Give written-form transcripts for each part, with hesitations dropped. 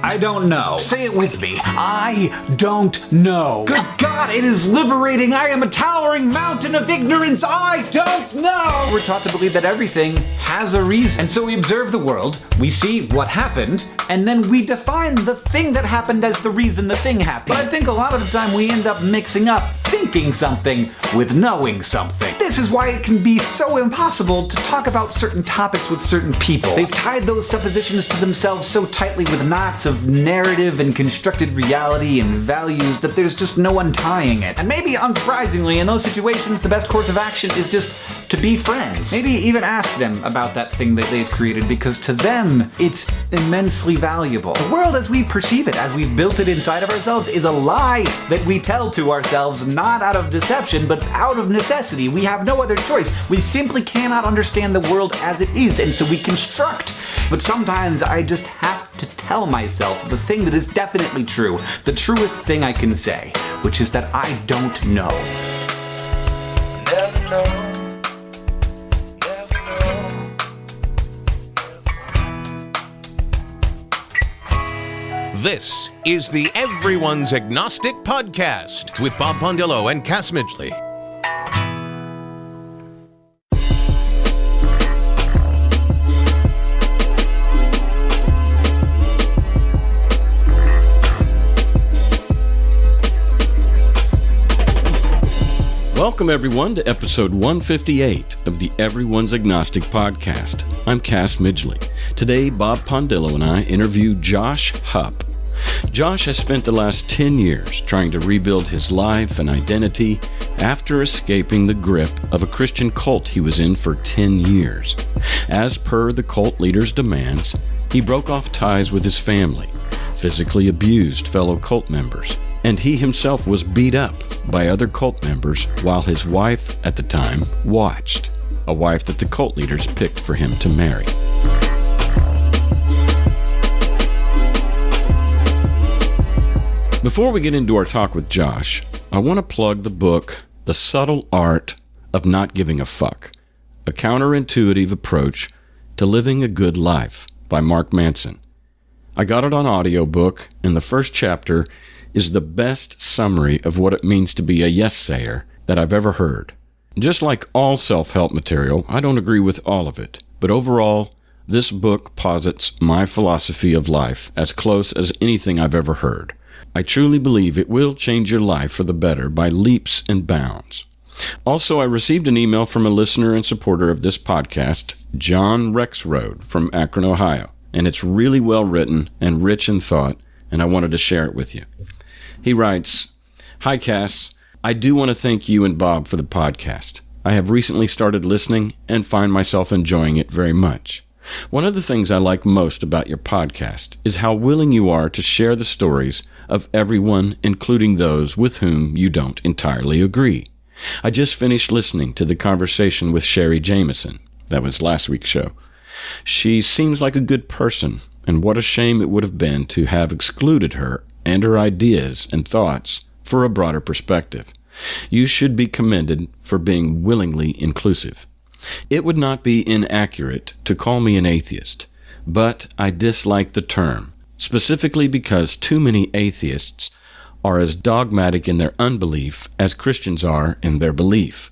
I don't know. Say it with me. I don't know. Good God, it is liberating. I am a towering mountain of ignorance. I don't know. We're taught to believe that everything has a reason. And so we observe the world, we see what happened, and then we define the thing that happened as the reason the thing happened. But I think a lot of the time we end up mixing up thinking something with knowing something. This is why it can be so impossible to talk about certain topics with certain people. They've tied those suppositions to themselves so tightly with knots of narrative and constructed reality and values that there's just no untying it. And maybe unsurprisingly, in those situations, the best course of action is just to be friends. Maybe even ask them about that thing that they've created, because to them, it's immensely valuable. The world as we perceive it, as we've built it inside of ourselves, is a lie that we tell to ourselves, not out of deception, but out of necessity. We have no other choice. We simply cannot understand the world as it is, and so we construct. But sometimes I just have to tell myself the thing that is definitely true, the truest thing I can say, which is that I don't know. Never know. This is the Everyone's Agnostic Podcast with Bob Pondillo and Cass Midgley. Welcome, everyone, to episode 158 of the Everyone's Agnostic Podcast. I'm Cass Midgley. Today, Bob Pondillo and I interview Josh Hupp. Josh has spent the last 10 years trying to rebuild his life and identity after escaping the grip of a Christian cult he was in for 10 years. As per the cult leader's demands, he broke off ties with his family, physically abused fellow cult members, and he himself was beat up by other cult members while his wife at the time watched, a wife that the cult leaders picked for him to marry. Before we get into our talk with Josh, I want to plug the book, The Subtle Art of Not Giving a Fuck, a Counterintuitive Approach to Living a Good Life by Mark Manson. I got it on audiobook, and the first chapter is the best summary of what it means to be a yes-sayer that I've ever heard. Just like all self-help material, I don't agree with all of it, but overall, this book posits my philosophy of life as close as anything I've ever heard. I truly believe it will change your life for the better by leaps and bounds. Also, I received an email from a listener and supporter of this podcast, John Rexroad from Akron, Ohio, and it's really well written and rich in thought, and I wanted to share it with you. He writes, "Hi, Cass. I do want to thank you and Bob for the podcast. I have recently started listening and find myself enjoying it very much. One of the things I like most about your podcast is how willing you are to share the stories of everyone, including those with whom you don't entirely agree. I just finished listening to the conversation with Sherry Jameson. That was last week's show. She seems like a good person, and what a shame it would have been to have excluded her and her ideas and thoughts for a broader perspective. You should be commended for being willingly inclusive. It would not be inaccurate to call me an atheist, but I dislike the term, specifically because too many atheists are as dogmatic in their unbelief as Christians are in their belief.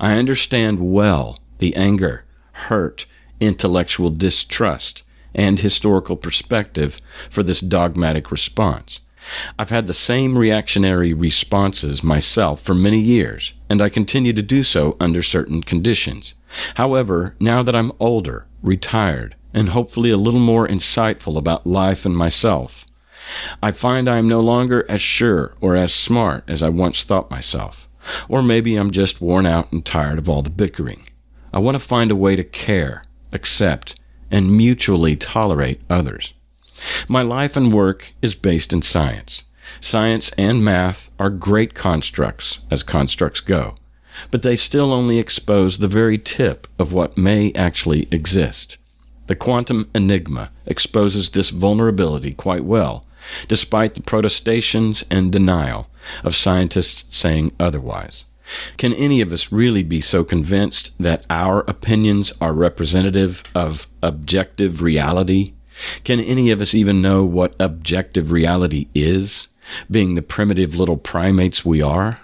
I understand well the anger, hurt, intellectual distrust, and historical perspective for this dogmatic response. I've had the same reactionary responses myself for many years, and I continue to do so under certain conditions. However, now that I'm older, retired, and hopefully a little more insightful about life and myself, I find I am no longer as sure or as smart as I once thought myself. Or maybe I'm just worn out and tired of all the bickering. I want to find a way to care, accept, and mutually tolerate others. My life and work is based in science. Science and math are great constructs, as constructs go, but they still only expose the very tip of what may actually exist. The quantum enigma exposes this vulnerability quite well, despite the protestations and denial of scientists saying otherwise. Can any of us really be so convinced that our opinions are representative of objective reality? Can any of us even know what objective reality is, being the primitive little primates we are?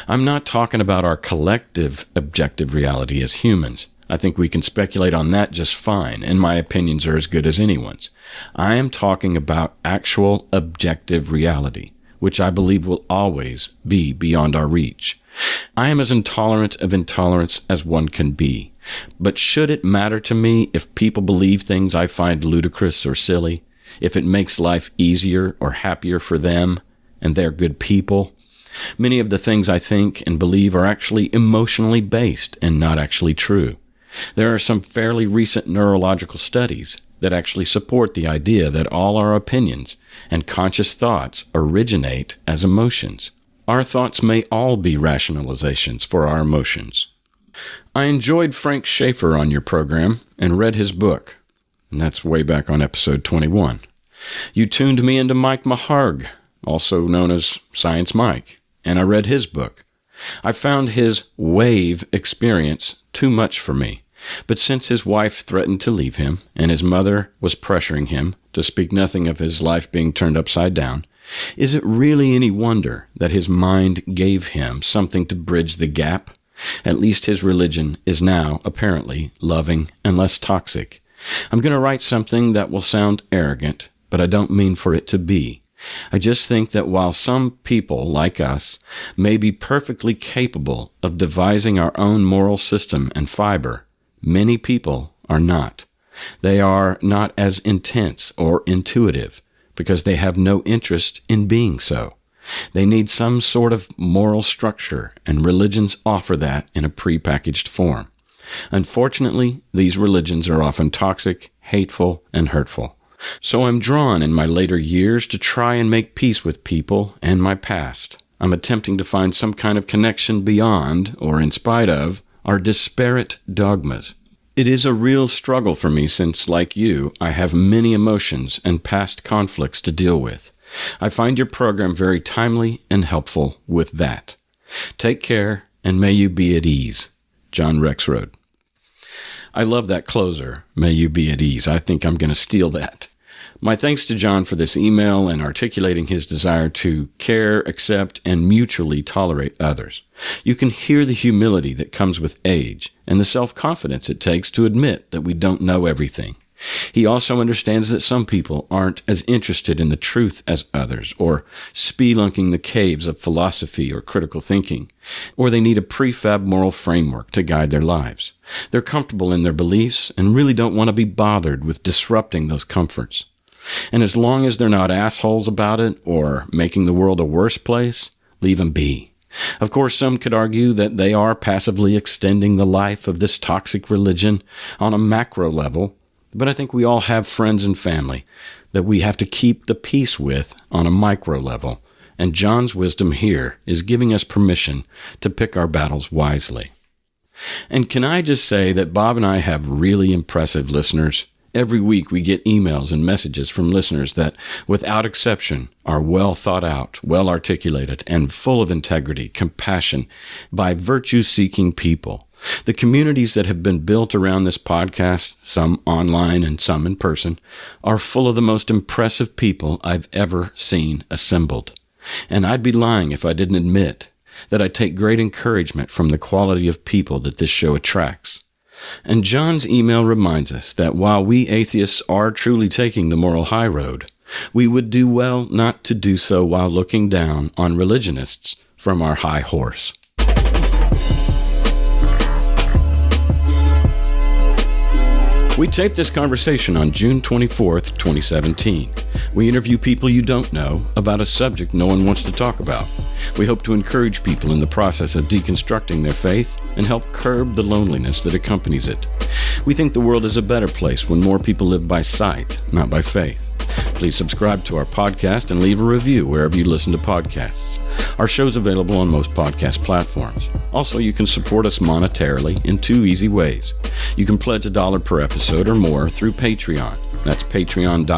I'm not talking about our collective objective reality as humans. I think we can speculate on that just fine, and my opinions are as good as anyone's. I am talking about actual objective reality, which I believe will always be beyond our reach. I am as intolerant of intolerance as one can be. But should it matter to me if people believe things I find ludicrous or silly? If it makes life easier or happier for them, and they're good people? Many of the things I think and believe are actually emotionally based and not actually true. There are some fairly recent neurological studies that actually support the idea that all our opinions and conscious thoughts originate as emotions. Our thoughts may all be rationalizations for our emotions. I enjoyed Frank Schaeffer on your program and read his book, and that's way back on episode 21. You tuned me into Mike Maharg, also known as Science Mike, and I read his book. I found his wave experience too much for me, but since his wife threatened to leave him and his mother was pressuring him, to speak nothing of his life being turned upside down, is it really any wonder that his mind gave him something to bridge the gap? At least his religion is now, apparently, loving and less toxic. I'm going to write something that will sound arrogant, but I don't mean for it to be. I just think that while some people, like us, may be perfectly capable of devising our own moral system and fiber, many people are not. They are not as intense or intuitive because they have no interest in being so. They need some sort of moral structure, and religions offer that in a prepackaged form. Unfortunately, these religions are often toxic, hateful, and hurtful. So I'm drawn in my later years to try and make peace with people and my past. I'm attempting to find some kind of connection beyond, or in spite of, our disparate dogmas. It is a real struggle for me since, like you, I have many emotions and past conflicts to deal with. I find your program very timely and helpful with that. Take care, and may you be at ease. John Rexroad. I love that closer, may you be at ease. I think I'm going to steal that. My thanks to John for this email and articulating his desire to care, accept, and mutually tolerate others. You can hear the humility that comes with age and the self-confidence it takes to admit that we don't know everything. He also understands that some people aren't as interested in the truth as others, or spelunking the caves of philosophy or critical thinking, or they need a prefab moral framework to guide their lives. They're comfortable in their beliefs and really don't want to be bothered with disrupting those comforts. And as long as they're not assholes about it or making the world a worse place, leave them be. Of course, some could argue that they are passively extending the life of this toxic religion on a macro level, but I think we all have friends and family that we have to keep the peace with on a micro level, and John's wisdom here is giving us permission to pick our battles wisely. And can I just say that Bob and I have really impressive listeners? Every week we get emails and messages from listeners that, without exception, are well thought out, well articulated, and full of integrity, compassion, by virtue-seeking people. The communities that have been built around this podcast, some online and some in person, are full of the most impressive people I've ever seen assembled. And I'd be lying if I didn't admit that I take great encouragement from the quality of people that this show attracts. And John's email reminds us that while we atheists are truly taking the moral high road, we would do well not to do so while looking down on religionists from our high horse. We taped this conversation on June 24th, 2017. We interview people you don't know about a subject no one wants to talk about. We hope to encourage people in the process of deconstructing their faith and help curb the loneliness that accompanies it. We think the world is a better place when more people live by sight, not by faith. Please subscribe to our podcast and leave a review wherever you listen to podcasts. Our show's available on most podcast platforms. Also, you can support us monetarily in 2 easy ways. You can pledge $1 per episode or more through Patreon. That's patreon.com/EA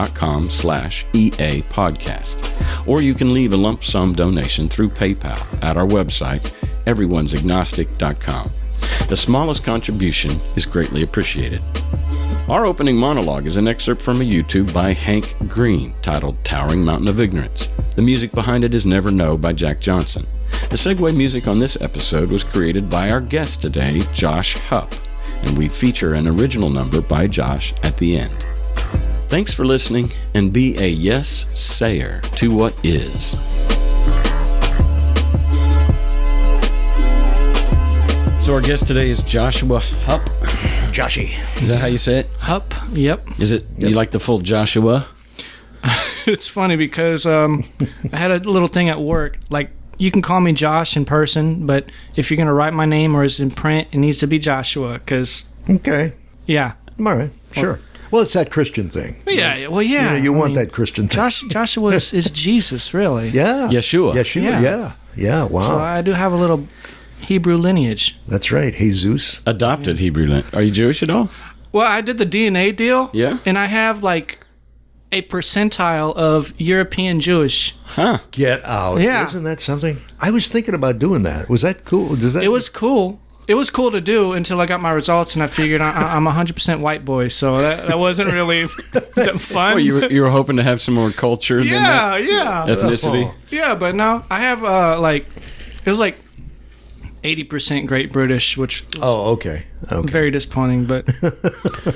podcast. Or you can leave a lump sum donation through PayPal at our website, everyonesagnostic.com. The smallest contribution is greatly appreciated. Our opening monologue is an excerpt from a YouTube by Hank Green titled Towering Mountain of Ignorance. The music behind it is Never Know by Jack Johnson. The segue music on this episode was created by our guest today, Josh Hupp, and we feature an original number by Josh at the end. Thanks for listening, and be a yes-sayer to what is. So our guest today is Joshua Hupp. Joshy. Is that how you say it? Hupp, yep. Is it? You like the full Joshua? It's funny because I had a little thing at work. Like, you can call me Josh in person, but if you're going to write my name or it's in print, it needs to be Joshua because... Okay. Yeah. All right. Sure. Well, it's that Christian thing. Yeah. Well, yeah. You want that Christian thing. Joshua is Jesus, really. Yeah. Yeshua. Yeshua. Yeah. Wow. So I do have a little Hebrew lineage. That's right. Jesus. Adopted Hebrew. Are you Jewish at all? Well, I did the DNA deal. Yeah. And I have like a percentile of European Jewish. Huh. Get out. Yeah. Isn't that something? I was thinking about doing that. Was that cool? It was cool. It was cool to do until I got my results and I figured I'm 100% white boy, so that wasn't really that fun. Oh, you were hoping to have some more culture than that? Yeah. Ethnicity? Oh. Yeah, but no, I have it was like 80% Great British, which was okay. very disappointing, but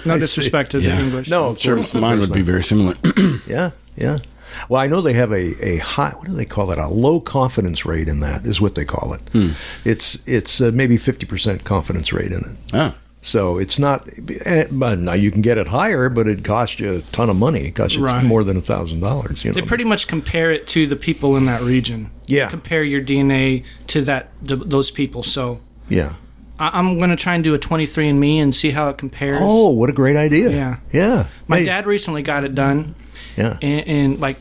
no disrespect to the English. No, of Sure, course. mine would be very similar. Yeah. Well, I know they have a high, what do they call it? A low confidence rate in that is what they call it. It's maybe 50% confidence rate in it. Oh. So it's not, but now you can get it higher, but it costs you a ton of money. It costs you Right. more than $1,000. They pretty much compare it to the people in that region. Yeah. Compare your DNA to those people. So Yeah. I'm going to try and do a 23andMe and see how it compares. Oh, what a great idea. Yeah. Yeah. My Hey, dad recently got it done. Yeah. And like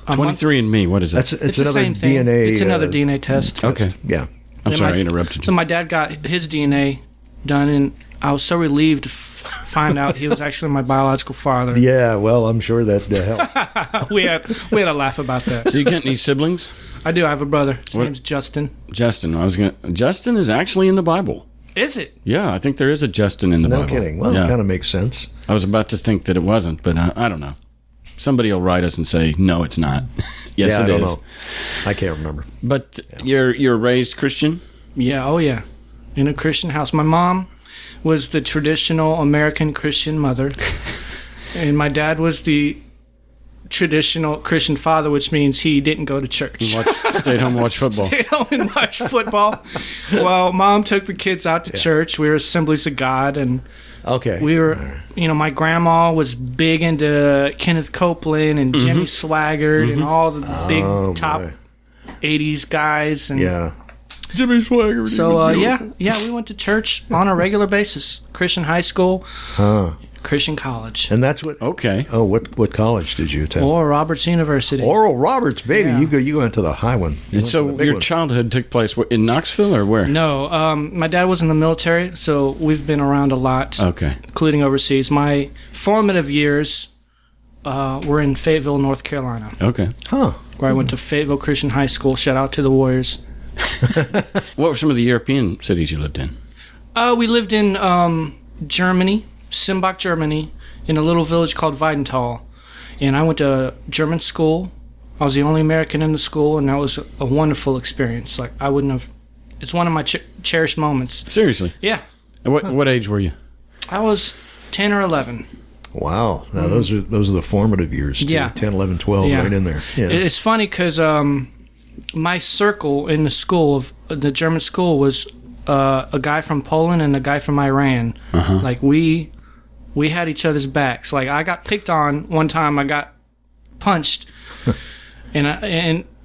a month- 23andMe, what is that? It's It's the another same thing. DNA. It's another DNA test. Okay. Yeah. I'm And sorry, I interrupted So you. my dad got his DNA done, and I was so relieved to find out he was actually my biological father. Yeah. Well, I'm sure that helped. We had a laugh about that. So you got any siblings? I do. I have a brother. His What? name's Justin. Justin. Justin is actually in the Bible. Is it? Yeah, I think there is a Justin in the No Bible. kidding. Well, yeah. it kind of makes sense. I was about to think that it wasn't, but I don't know. Somebody will write us and say, no, it's not. Yes, yeah, it I don't is. know. I can't remember. But you're raised Christian? Yeah. Oh, yeah. In a Christian house. My mom was the traditional American Christian mother, and my dad was the traditional Christian father, which means he didn't go to church. Stayed home and watched football. Stayed home and watched football. Well, mom took the kids out to church. We were Assemblies of God, and Okay. we were, my grandma was big into Kenneth Copeland and Jimmy Swaggart and all the big top boy. 80s guys. And Yeah. Jimmy Swagger. so, we went to church on a regular basis. Christian high school, Christian college, And that's what. Okay. Oh, what college did you attend? or Roberts University. Oral Roberts, baby. Yeah. You went to the high one. You went to So the big your one. childhood took place in Knoxville or where? No, my dad was in the military, so we've been around a lot, Okay. including overseas. My formative years were in Fayetteville, North Carolina, Okay. Huh. where I went to Fayetteville Christian High School. Shout out to the Warriors. What were some of the European cities you lived in? We lived in Germany, Simbach, Germany, in a little village called Weidenthal. And I went to German school. I was the only American in the school, and that was a wonderful experience. Like, I wouldn't have... It's one of my cherished moments. Seriously. Yeah. And what age were you? I was 10 or 11. Wow. Now those are the formative years. Too. Yeah. 10, 11, 12, Yeah. right in there. Yeah. It's funny because my circle in the school, of the German school, was a guy from Poland and a guy from Iran. Like, we had each other's backs. Like, I got picked on one time. I got punched, and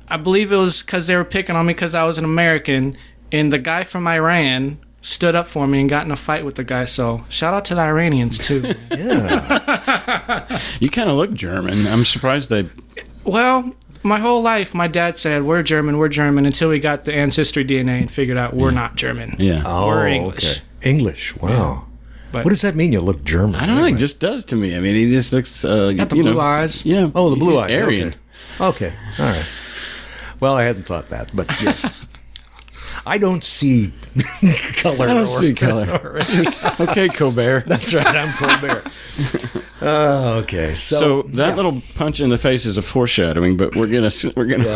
I believe it was because they were picking on me because I was an American. And the guy from Iran stood up for me and got in a fight with the guy. So shout out to the Iranians too. Yeah. You kind of look German. I'm surprised they... Well, my whole life, my dad said, we're German, until we got the ancestry DNA and figured out we're not German. Yeah. Oh, We're English. Okay. English. Wow. But What does that mean? You look German. I don't know. It just does to me. I mean, he just looks... got the blue eyes. Yeah. Oh, the blue he's eyes. Aryan. Okay. All right. Well, I hadn't thought that, but yes. I don't see color. I don't see color. Okay, Colbert. That's right. I'm Colbert. Okay. So that little punch in the face is a foreshadowing, but we're gonna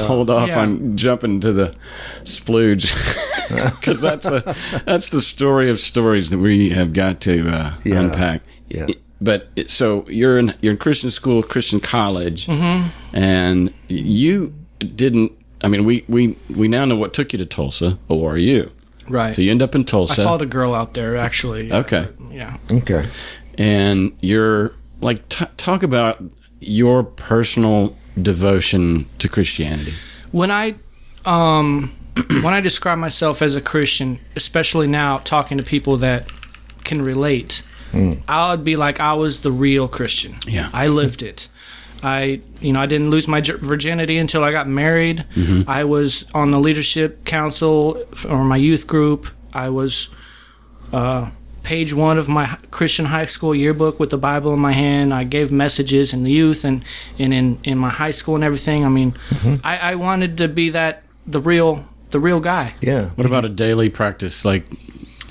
hold off on jumping to the splooge because that's the story of stories that we have got to unpack. Yeah. But so you're in Christian school, Christian college, and you didn't. I mean, we now know what took you to Tulsa, ORU. Right. So you end up in Tulsa. I followed a girl out there, actually. Okay. Yeah. Okay. And you're like, talk about your personal devotion to Christianity. When I describe myself as a Christian, especially now talking to people that can relate, I would be like I was the real Christian. Yeah. I lived it. I didn't lose my virginity until I got married. I was on the leadership council or my youth group. I was page 1 of my Christian high school yearbook with the Bible in my hand. I gave messages in the youth and in my high school and everything. I mean, I wanted to be the real guy. Yeah. What about a daily practice, like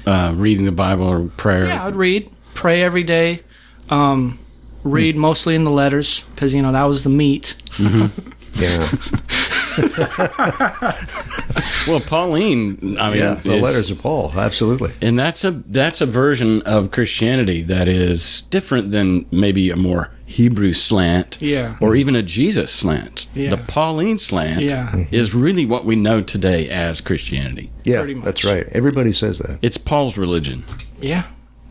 reading the Bible or prayer? Yeah, I would pray every day. Read mostly in the letters because that was the meat. Yeah. Well, Pauline, I mean, the letters of Paul, absolutely. And that's a version of Christianity that is different than maybe a more Hebrew slant, or even a Jesus slant. The Pauline slant is really what we know today as Christianity. Yeah, that's right. Everybody says that. It's Paul's religion. Yeah.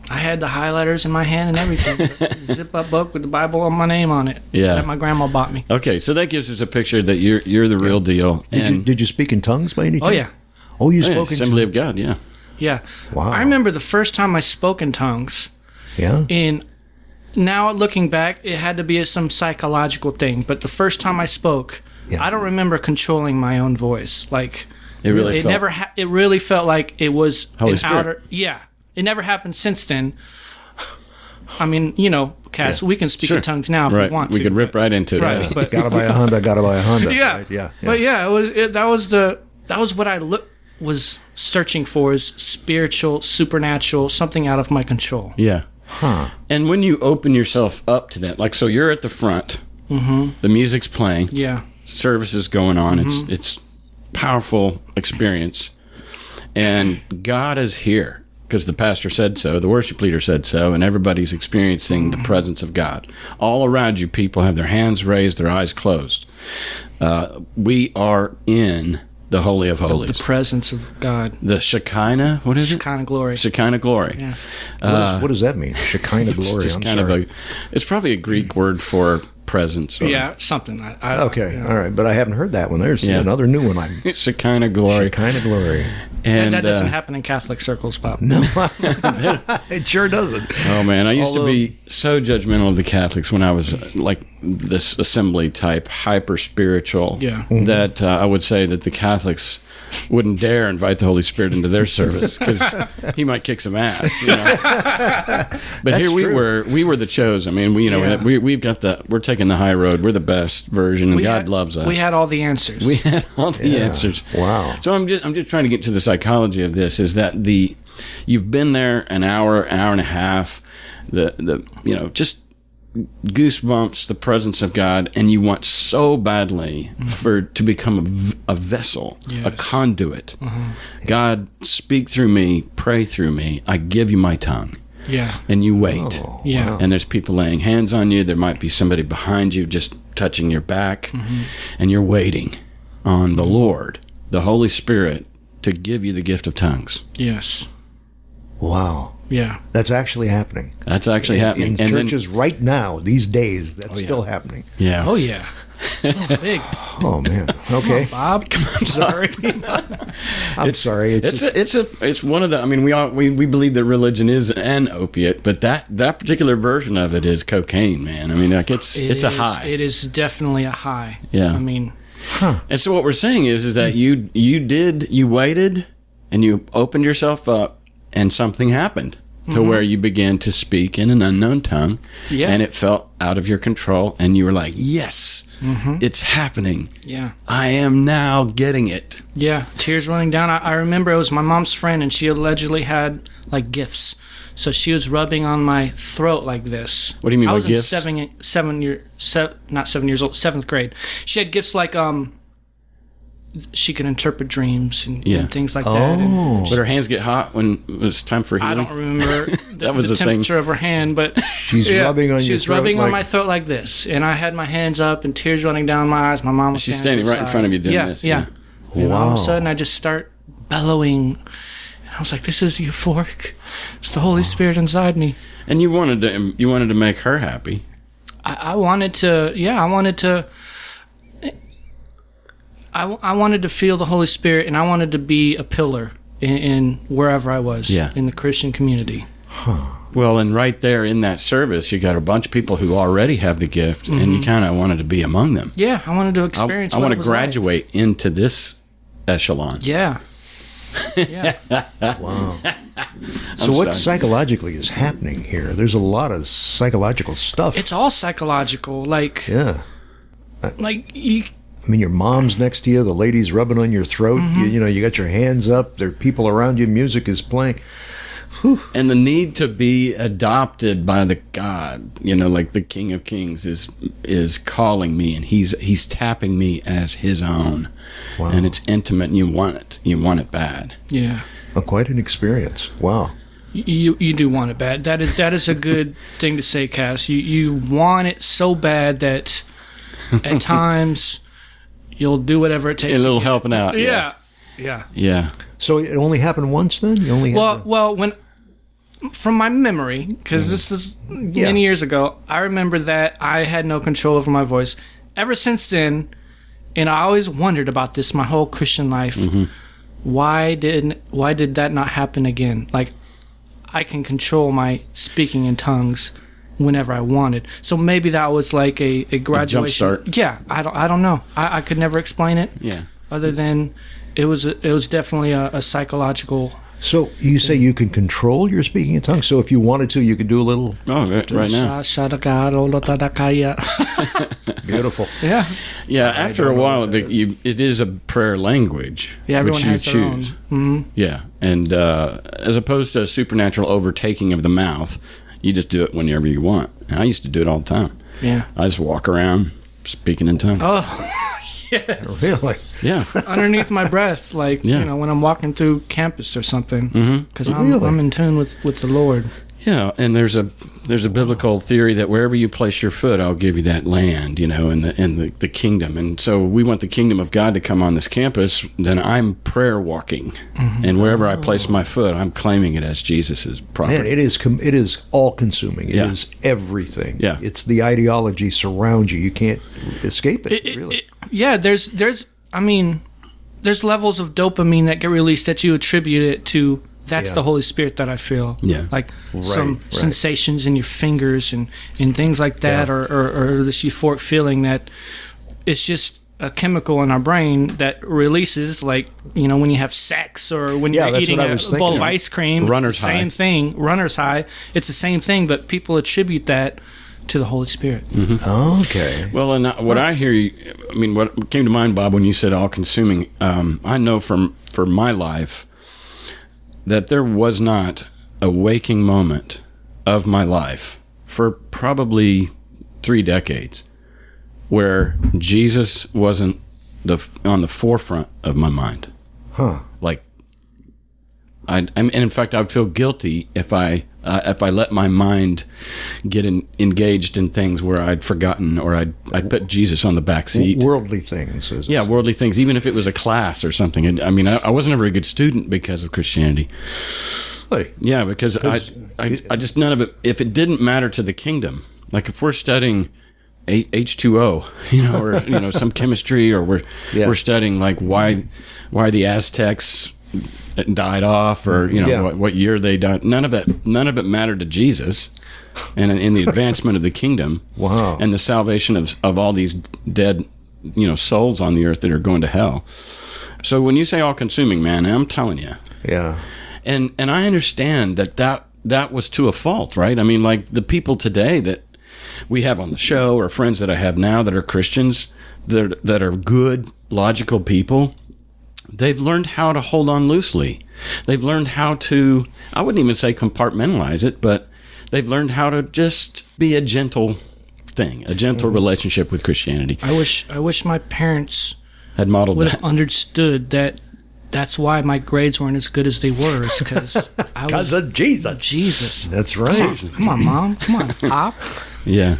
I had the highlighters in my hand and everything. Zip-up book with the Bible on my name on it. Yeah. That my grandma bought me. Okay, so that gives us a picture that you're the real deal. Did you speak in tongues by any chance? Oh, yeah. Oh, you spoke in Assembly of God, yeah. Yeah. Wow. I remember the first time I spoke in tongues. Yeah? Now, looking back, it had to be some psychological thing. But the first time I spoke, I don't remember controlling my own voice. Like, it really felt like it was Holy Spirit. It never happened since then. I mean, Cass, we can speak in tongues now if we want to. We could rip right into it. Right, but gotta buy a Honda. Yeah, right? Yeah. But that was what I was searching for, is spiritual, supernatural, something out of my control. Yeah. Huh. And when you open yourself up to that, like, so you're at the front, the music's playing, service is going on, it's powerful experience, and God is here. Because the pastor said so, the worship leader said so, and everybody's experiencing the presence of God. All around you, people have their hands raised, their eyes closed. We are in the Holy of Holies. The presence of God. The Shekinah, what is Shekinah glory. Shekinah glory. Yeah. What does that mean? Shekinah glory. It's just kind of it's probably a Greek word for presence. Something. Okay, all right, but I haven't heard that one. There's another new one. Shekinah glory. Shekinah glory. And that doesn't happen in Catholic circles, Bob. No, it sure doesn't. Oh man, I used to be so judgmental of the Catholics when I was like this assembly type, hyper spiritual. Yeah. That I would say that the Catholics wouldn't dare invite the Holy Spirit into their service because he might kick some ass. But here we were the chosen. I mean, we're taking the high road. We're the best version, and God loves us. We had all the answers. We had all the answers. Wow. So I'm just trying to get to the psychology of this. Is that you've been there an hour and a half, just goosebumps, the presence of God, and you want so badly to become a vessel, a conduit. God, speak through me, pray through me. I give you my tongue. Yeah. And you wait. Oh, yeah. wow. And there's people laying hands on you. There might be somebody behind you just touching your back, and you're waiting on the Lord, the Holy Spirit, to give you the gift of tongues. Yes. Wow. Yeah. That's actually happening. That's actually happening. In churches right now, these days, that's still happening. Yeah. Oh, yeah. That's big. Oh, man. Okay. Bob, I'm sorry. I'm sorry. It's one of the. I mean, we believe that religion is an opiate, but that particular version of it is cocaine, man. I mean, like it's a high. It is definitely a high. Yeah. I mean, and so what we're saying is that you waited and you opened yourself up, and something happened to where you began to speak in an unknown tongue, and it felt out of your control, and you were like, yes. It's happening. Yeah. I am now getting it. Yeah, tears running down. I remember it was my mom's friend, and she allegedly had like gifts. So she was rubbing on my throat like this. What do you mean I by was gifts? not 7 years old, 7th grade. She had gifts like she could interpret dreams and things like that. And But her hands get hot when it was time for healing? I don't remember That was the a thing. temperature of her hand, but She's rubbing on she your was throat rubbing on like- my throat like this, and I had my hands up and tears running down my eyes. My mom was She's standing right in front of you doing this. Yeah. And all of a Wow. sudden, I just start bellowing. And I was like, "This is euphoric. It's the Holy Spirit inside me." And you wanted to make her happy. I wanted to. Yeah, I wanted to. I wanted to feel the Holy Spirit, and I wanted to be a pillar in wherever I was in the Christian community. Well, and right there in that service, you got a bunch of people who already have the gift, and you kind of wanted to be among them. Yeah, I wanted to experience. I what want it to was graduate into this echelon. like. Yeah. Yeah. Wow. So what psychologically is happening here? There's a lot of psychological stuff. It's all psychological. Like, yeah. you. I mean, your mom's next to you, the lady's rubbing on your throat. You got your hands up. There are people around you. Music is playing. And the need to be adopted by the God, like the King of Kings is calling me, and he's tapping me as his own. Wow. And it's intimate, and you want it. You want it bad. Yeah. Quite an experience. Wow. You do want it bad. That is a good thing to say, Cass. You want it so bad that at times you'll do whatever it takes. A little to get helping out. Yeah. Yeah. So it only happened once then? You only had Well, when from my memory, because this is many years ago, I remember that I had no control over my voice. Ever since then, and I always wondered about this my whole Christian life. Why did that not happen again? Like, I can control my speaking in tongues whenever I wanted. So maybe that was like a graduation. A jump start. Yeah, I don't know. I could never explain it. Yeah. Other than it was definitely a psychological. So you say you can control your speaking in tongues. So if you wanted to, you could do a little. Oh, right now. Beautiful. Yeah. Yeah. After a while, it is a prayer language, Yeah, everyone which you has their own. choose. Yeah, and as opposed to a supernatural overtaking of the mouth, you just do it whenever you want. And I used to do it all the time. Yeah. I just walk around speaking in tongues. Oh, yes. Really? Yeah. Underneath my breath, like, when I'm walking through campus or something. Because I'm in tune with the Lord. Yeah, and there's a biblical theory that wherever you place your foot, I'll give you that land, in the kingdom. And so we want the kingdom of God to come on this campus. Then I'm prayer walking, and wherever I place my foot, I'm claiming it as Jesus's property. Man, it is all consuming. It is everything. Yeah. It's the ideology surrounds you. You can't escape it. Really. There's levels of dopamine that get released that you attribute it to. That's the Holy Spirit that I feel. Yeah. Like some sensations in your fingers and things like that, or this euphoric feeling that it's just a chemical in our brain that releases, like, when you have sex or when you're eating a bowl of ice cream. Runner's high. Same thing. Runner's high. It's the same thing, but people attribute that to the Holy Spirit. Okay. Well, and what I hear, what came to mind, Bob, when you said all-consuming, I know for my life that there was not a waking moment of my life for probably 3 decades where Jesus wasn't on the forefront of my mind. Like, and in fact, I'd feel guilty if I let my mind get engaged in things where I'd forgotten or I'd put Jesus on the back seat. Worldly things. Yeah, worldly things. Even if it was a class or something. And, I wasn't a very good student because of Christianity. Really? Yeah, because I just none of it. If it didn't matter to the kingdom, like if we're studying H2O, or some chemistry, or we're studying like why the Aztecs died off, or what year they died. None of it mattered to Jesus, and in the advancement of the kingdom. Wow. And the salvation of all these dead, souls on the earth that are going to hell. So when you say all-consuming, man, I'm telling you. Yeah. And I understand that was to a fault, right? Like the people today that we have on the show or friends that I have now that are Christians, that are good, logical people, they've learned how to hold on loosely. They've learned how to, I wouldn't even say compartmentalize it, but they've learned how to just be a gentle thing, a gentle relationship with Christianity. I wish my parents Had modeled would that. have understood that. That's why my grades weren't as good as they were, because Because of Jesus. Jesus. That's right. Come on, Mom. Come on, Pop. Yeah.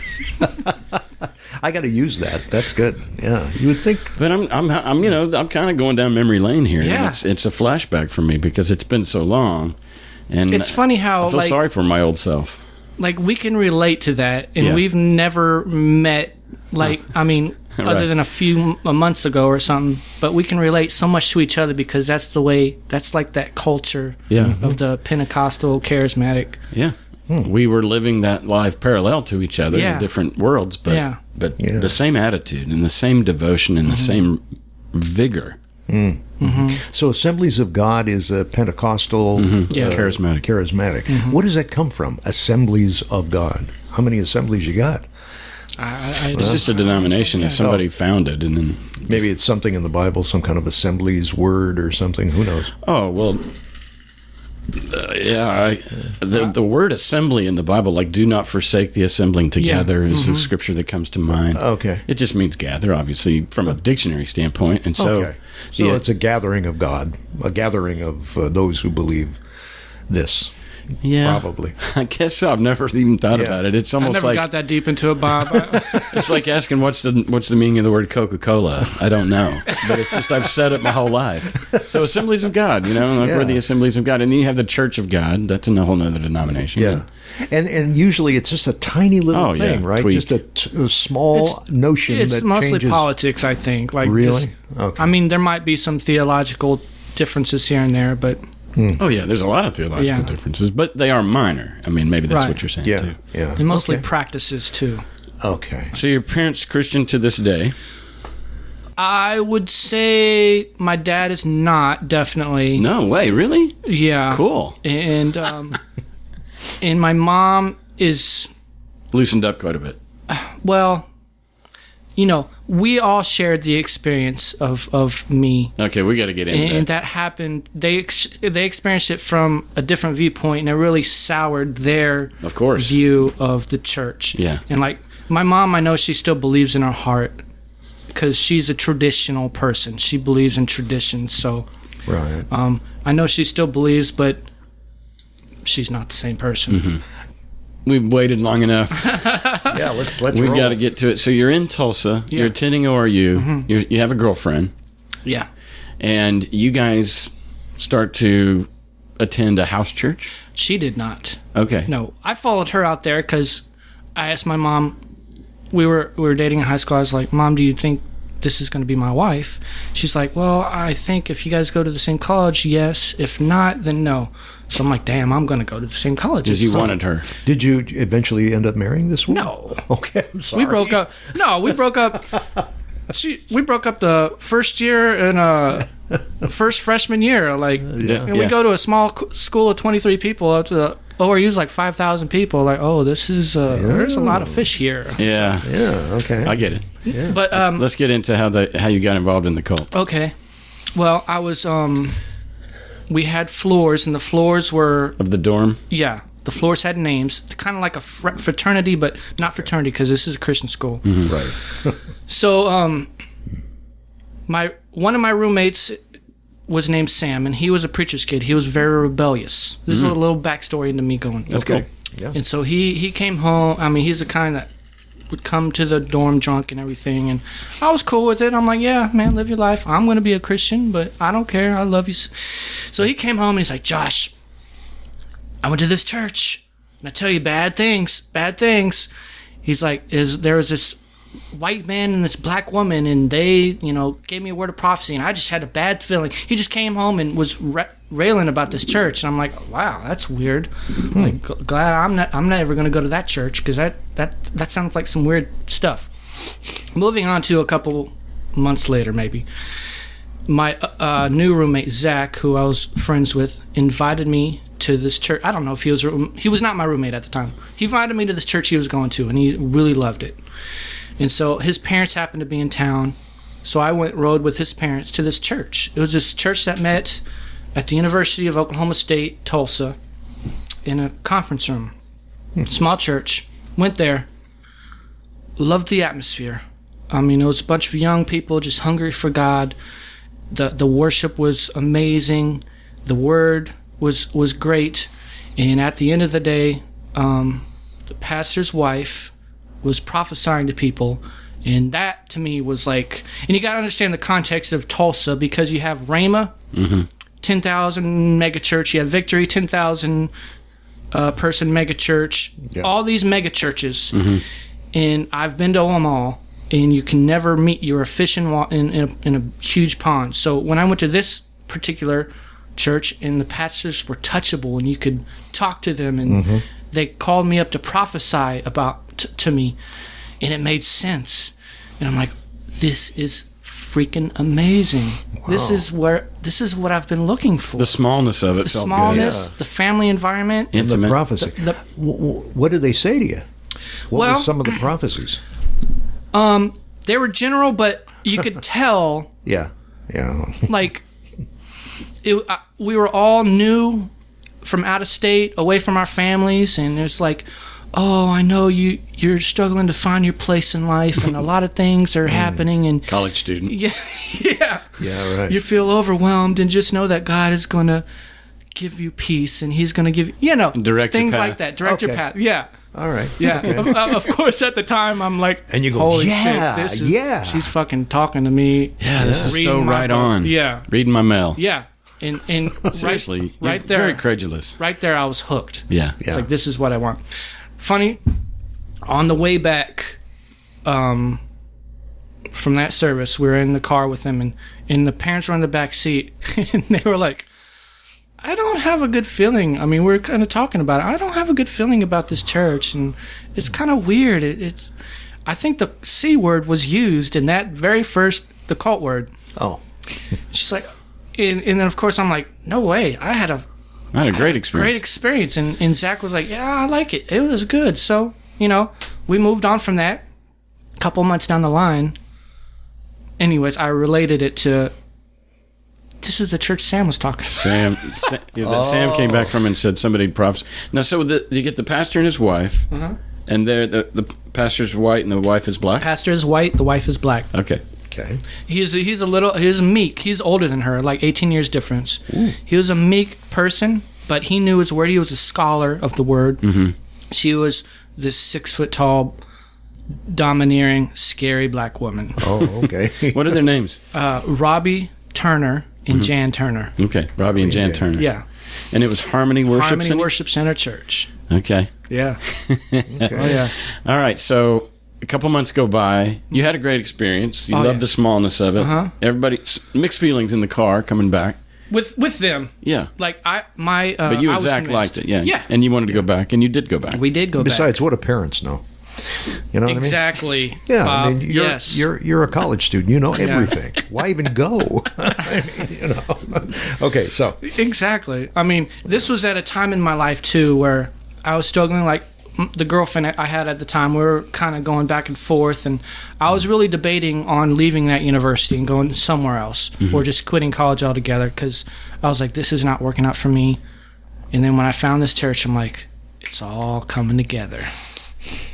I got to use that. That's good. Yeah, you would think. But I'm kind of going down memory lane here. Yeah. And it's a flashback for me because it's been so long. And It's funny how, I feel sorry for my old self. like, we can relate to that, and Yeah. we've never met, Right. other than a few months ago or something, but we can relate so much to each other because that's like that culture Yeah. of the Pentecostal charismatic. Yeah. We were living that life parallel to each other Yeah. in different worlds, but Yeah. Yeah. the same attitude and the same devotion and the same vigor. So Assemblies of God is a Pentecostal, Yeah. Charismatic. Charismatic. What does that come from? Assemblies of God. How many assemblies you got? It's just a denomination that somebody founded, and then Maybe it's something in the Bible, some kind of assemblies word or something. Who knows? The word assembly in the Bible, like do not forsake the assembling together, is the scripture that comes to mind. Okay. It just means gather, obviously, from a dictionary standpoint, and so Okay. So yeah, it's a gathering of God, a gathering of those who believe this. yeah, Probably. I guess so. I've never even thought Yeah. about it. It's I almost never like got that deep into it, Bob. it's like asking what's the meaning of the word Coca-Cola. I don't know, but it's just I've said it my whole life. So Assemblies of God, like we're the Assemblies of God, and then you have the Church of God. That's a whole nother denomination. Yeah. And usually it's just a tiny little Oh, yeah. thing, right? Tweak. Just a small notion It's that mostly changes. politics, I think. Like, Really? Okay. there might be some theological differences here and there, but Oh yeah, there's a lot of theological differences, but they are minor. Maybe that's Right. what you're saying Yeah. too. Yeah. and mostly Okay. practices too. Okay. So your parents Christian to this day? I would say my dad is not, definitely. No way, really? Yeah. Cool. And and my mom is, Loosened up quite a bit. well, we all shared the experience of me. Okay, we got to get into And that. that happened. They experienced it from a different viewpoint, and it really soured their Of course. view of the church. Yeah. And like my mom, I know she still believes in her heart because she's a traditional person. She believes in traditions. So Right. I know she still believes, but she's not the same person. We've waited long enough. Yeah, let's We've roll. got to get to it. So you're in Tulsa. Yeah. You're attending ORU. You have a girlfriend, Yeah. and you guys start to attend a house church. She did not. Okay. No, I followed her out there because I asked my mom. We were dating in high school. I was like, "Mom, do you think this is going to be my wife?" She's like, "Well, I think if you guys go to the same college, yes. If not, then no." So I'm like, "Damn, I'm going to go to the same college." Because you wanted her. Did you eventually end up marrying this woman? No. Okay, I'm sorry. We broke up. No, we broke up. We broke up the first year and first freshman year. Like, and we go to a small school of 23 people. Up to the ORU's like 5,000 people. Like, oh, this is there's a lot of fish here. Yeah. Yeah, okay. I get it. But Let's get into how you got involved in the cult. okay. Well, I was we had floors, and the floors were Of the dorm. the floors had names, kind of like a fraternity, but not fraternity because this is a Christian school. Right. So, one of my roommates was named Sam, and he was a preacher's kid. He was very rebellious. This is a little backstory into me going. That's Okay. cool. Yeah. And so he came home. He's the kind that would come to the dorm drunk and everything, and I was cool with it. I'm like, yeah, man, live your life. I'm going to be a Christian, but I don't care. I love you. So he came home, and he's like, Josh, I went to this church, and I tell you bad things. He's like, there was this white man and this black woman, and they, gave me a word of prophecy, and I just had a bad feeling. He just came home and was railing about this church, and I'm like, wow, that's weird. Like, glad I'm never going to go to that church because that sounds like some weird stuff. Moving on to a couple months later, maybe. My new roommate Zach, who I was friends with, invited me to this church. I don't know if he was not my roommate at the time. He invited me to this church he was going to, and he really loved it. And so his parents happened to be in town, so I rode with his parents to this church. It was this church that met at the University of Oklahoma State, Tulsa, in a conference room. Small church. Went there. Loved the atmosphere. I mean, it was a bunch of young people just hungry for God. The worship was amazing. The word was great. And at the end of the day, the pastor's wife was prophesying to people. And that, to me, was like... And you got to understand the context of Tulsa, because you have Rhema, 10,000 mega church. You have Victory, 10,000 person mega church. Yeah. All these mega churches. And I've been to them all. And you can never meet... You're a fish in a huge pond. So when I went to this particular church, and the pastors were touchable, and you could talk to them, and they called me up to prophesy about to me, and it made sense. And I'm like, this is freaking amazing. Wow. This is what I've been looking for. The smallness of it felt good. Yeah. The family environment, and the prophecy. What did they say to you? What were some of the prophecies? They were general, but you could tell. Yeah. Like, we were all new from out of state, away from our families, and it was like, oh, I know you're struggling to find your place in life, and a lot of things are happening. And college student. Yeah, right. You feel overwhelmed, and just know that God is going to give you peace, and He's going to give you, direct things your path. like that. Direct your path. Yeah. All right. Yeah. Okay. Of course, at the time, I'm like, and you go, holy shit, she's fucking talking to me. Yeah, this is so right book. on. Yeah. Reading my mail. Yeah. And seriously, right there, very credulous. Right there, I was hooked. Yeah. It's like, this is what I want. Funny, on the way back from that service, we were in the car with them, and the parents were in the back seat, and they were like, I don't have a good feeling. I mean, we were kind of talking about it. I don't have a good feeling about this church, and it's kind of weird. I think the C word was used in that very first, the cult word. Oh. She's like, and then of course I'm like, no way. I had a great experience. Great experience. And Zach was like, yeah, I like it. It was good. So, we moved on from that. A couple months down the line. Anyways, I related it to, this is the church Sam was talking about. Sam came back from and said somebody prophesied. Now, so you get the pastor and his wife, and the pastor's white and the wife is black? Pastor is white, the wife is black. Okay. He's meek. He's older than her, like 18 years difference. Ooh. He was a meek person, but he knew his word. He was a scholar of the word. She was this 6 foot tall, domineering, scary black woman. Oh, okay. What are their names? Robbie Turner and Jan Turner. Okay, Robbie and Jan Turner. Yeah. And it was Harmony Worship Center? Worship Center Church. Okay. Yeah. Okay. Oh, yeah. All right, so a couple months go by. You had a great experience. You loved the smallness of it. Everybody, mixed feelings in the car coming back. With them. Yeah. Like, but you and Zach liked it, yeah. Yeah. And you wanted to go back, and you did go back. We did go back. Besides, what do parents know? You know what exactly, I mean? Yeah, Bob, I mean, you're a college student. You know everything. Why even go? I mean, Okay, so. Exactly. I mean, this was at a time in my life, too, where I was struggling, like, the girlfriend I had at the time, we were kind of going back and forth, and I was really debating on leaving that university and going somewhere else, or just quitting college altogether, because I was like, this is not working out for me. And then when I found this church, I'm like, it's all coming together.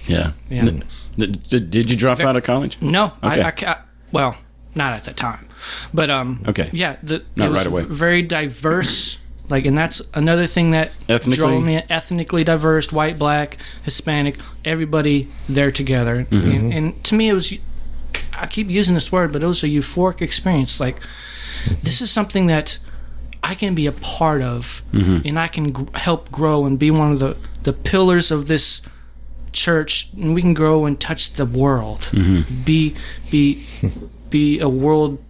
Yeah. Did you drop out of college? No. Okay. Well, not at the time. But, okay. Yeah. Not right away. Very diverse. Like, and that's another thing that drove me. Ethnically diverse, white, black, Hispanic, everybody there together. And to me, it was, I keep using this word, but it was a euphoric experience. Like, this is something that I can be a part of, and I can help grow and be one of the pillars of this church, and we can grow and touch the world. Be a world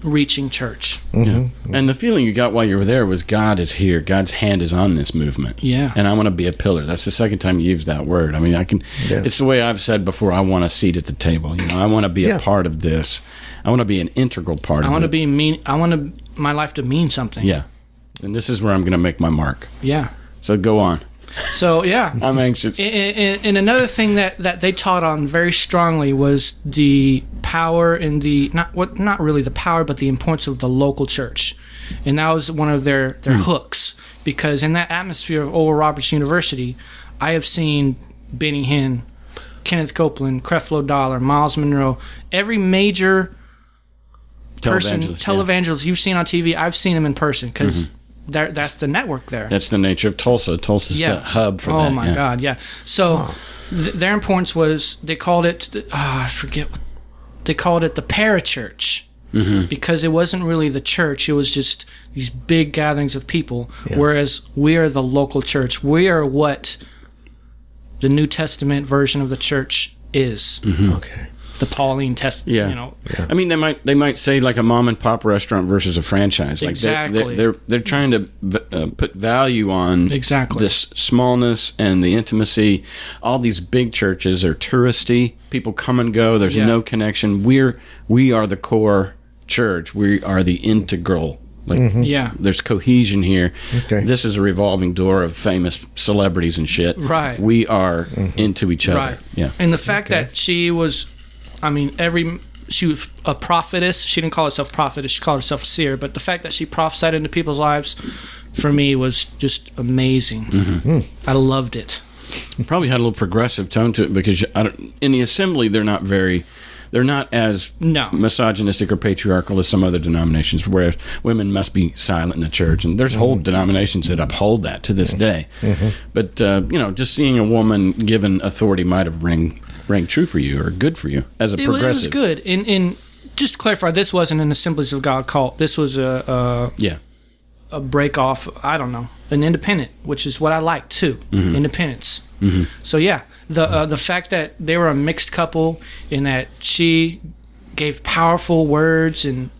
reaching church. And the feeling you got while you were there was God is here. God's hand is on this movement. Yeah. And I want to be a pillar. That's the second time you used that word. I mean, it's the way I've said before, I want a seat at the table. I want to be a part of this. I want to be an integral part of it. I want my life to mean something. Yeah. And this is where I'm going to make my mark. Yeah. So go on. So, yeah. I'm anxious. And another thing that they taught on very strongly was the power and not really the power, but the importance of the local church. And that was one of their hooks, because in that atmosphere of Oral Roberts University, I have seen Benny Hinn, Kenneth Copeland, Creflo Dollar, Miles Monroe, every major televangelist you've seen on TV, I've seen them in person, because that's the network there. That's the nature of Tulsa. Tulsa's the hub for that. Oh my God, yeah. So their importance was, they called it, I forget what, they called it the parachurch. Because it wasn't really the church, it was just these big gatherings of people, whereas we are the local church. We are what the New Testament version of the church is. Okay. The Pauline Testament, you know. Yeah. I mean, they might say like a mom and pop restaurant versus a franchise. Like exactly. They're trying to put value on this smallness and the intimacy. All these big churches are touristy. People come and go. There's no connection. We are the core church. We are the integral. Like, there's cohesion here. Okay. This is a revolving door of famous celebrities and shit. Right. We are into each other. Right. Yeah. And the fact that she was, I mean, she was a prophetess. She didn't call herself prophetess. She called herself a seer. But the fact that she prophesied into people's lives, for me, was just amazing. I loved it. It probably had a little progressive tone to it, because in the assembly, they're not as misogynistic or patriarchal as some other denominations, where women must be silent in the church. And there's whole denominations that uphold that to this day. But, just seeing a woman given authority might have rang true for you, or good for you as a progressive. It was good. And just to clarify, this wasn't an Assemblies of God cult. This was a break off, I don't know, an independent, which is what I like too, independence. So the fact that they were a mixed couple, and that she gave powerful words, and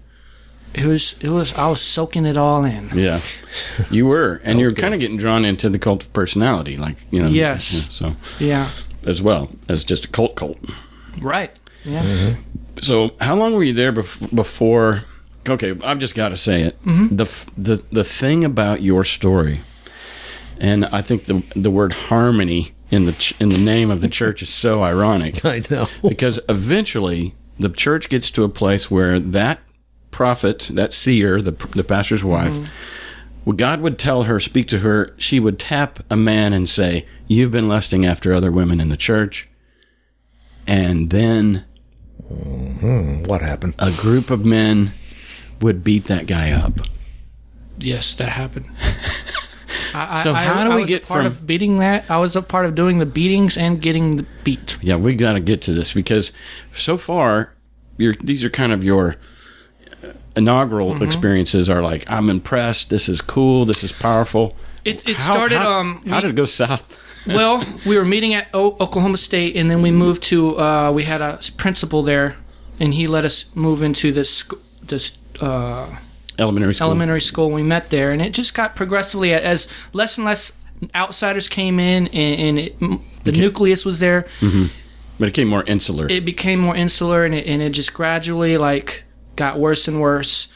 it was I was soaking it all in. Yeah, you were, and you're kind of getting drawn into the cult of personality, like Yes. So yeah, as well as just a cult. Right. Yeah. So how long were you there before? Okay, I've just got to say it. The thing about your story, and I think the word harmony in the name of the church is so ironic. I know. Because eventually the church gets to a place where that prophet, that seer, the pastor's wife, God would tell her, speak to her, she would tap a man and say, "You've been lusting after other women in the church." And then what happened? A group of men would beat that guy up. Yes, that happened. How do we get part of beating that? I was a part of doing the beatings and getting the beat. Yeah, we got to get to this, because so far, these are kind of your inaugural experiences. Are like, I'm impressed. This is cool. This is powerful. It started. How did it go south? Well, we were meeting at Oklahoma State, and then we moved to. We had a principal there, and he let us move into this elementary school. We met there, and it just got progressively, as less and less outsiders came in, and the nucleus was there. But it became more insular. It became more insular, and it just gradually got worse and worse.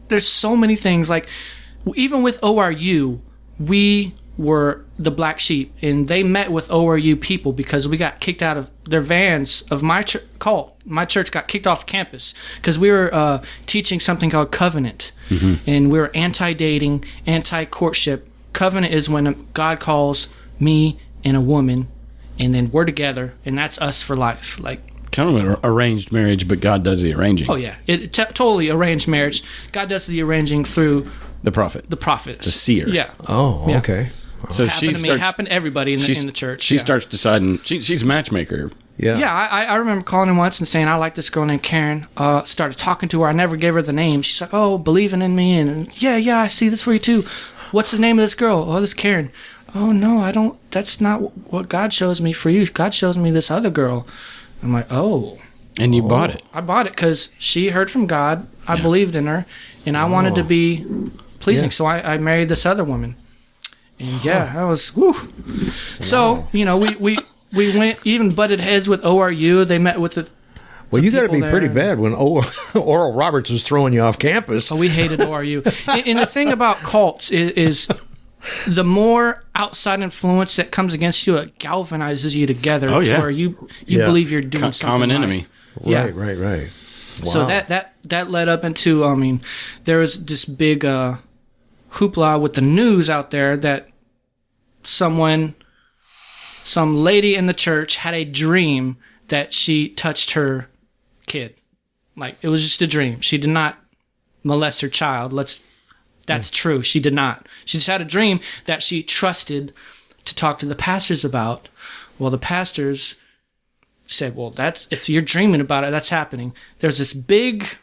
There's so many things, even with ORU, we were the black sheep, and they met with ORU people because we got kicked out of their vans of my cult. My church got kicked off campus because we were teaching something called covenant, and we were anti-dating, anti-courtship. Covenant is when God calls me and a woman, and then we're together, and that's us for life. Kind of an arranged marriage, but God does the arranging. Oh yeah, totally arranged marriage. God does the arranging through the prophet, the seer. Yeah. Oh, yeah. Okay. So it happened to everybody in the church. She starts deciding. She's a matchmaker. Yeah. Yeah, I remember calling him once and saying, I like this girl named Karen. Started talking to her. I never gave her the name. She's like, oh, believing in me. And yeah, I see this for you too. What's the name of this girl? Oh, this is Karen. Oh, no, I don't. That's not what God shows me for you. God shows me this other girl. I'm like, oh. And you bought it. I bought it because she heard from God. I believed in her. And I wanted to be pleasing. Yeah. So I married this other woman. And that was, whew. So, we went, even butted heads with ORU. They met with Well, you got to be there. pretty bad when Oral Roberts is throwing you off campus. Oh, we hated ORU. And the thing about cults is the more outside influence that comes against you, it galvanizes you together. Oh, yeah. To where you believe you're doing something Common right. enemy. Yeah. Right. Wow. So that led up into, there was this big hoopla with the news out there that some lady in the church had a dream that she touched her kid. Like, it was just a dream. She did not molest her child. That's true. She did not. She just had a dream that she trusted to talk to the pastors about. Well, the pastors said, well, if you're dreaming about it, that's happening. There's this big,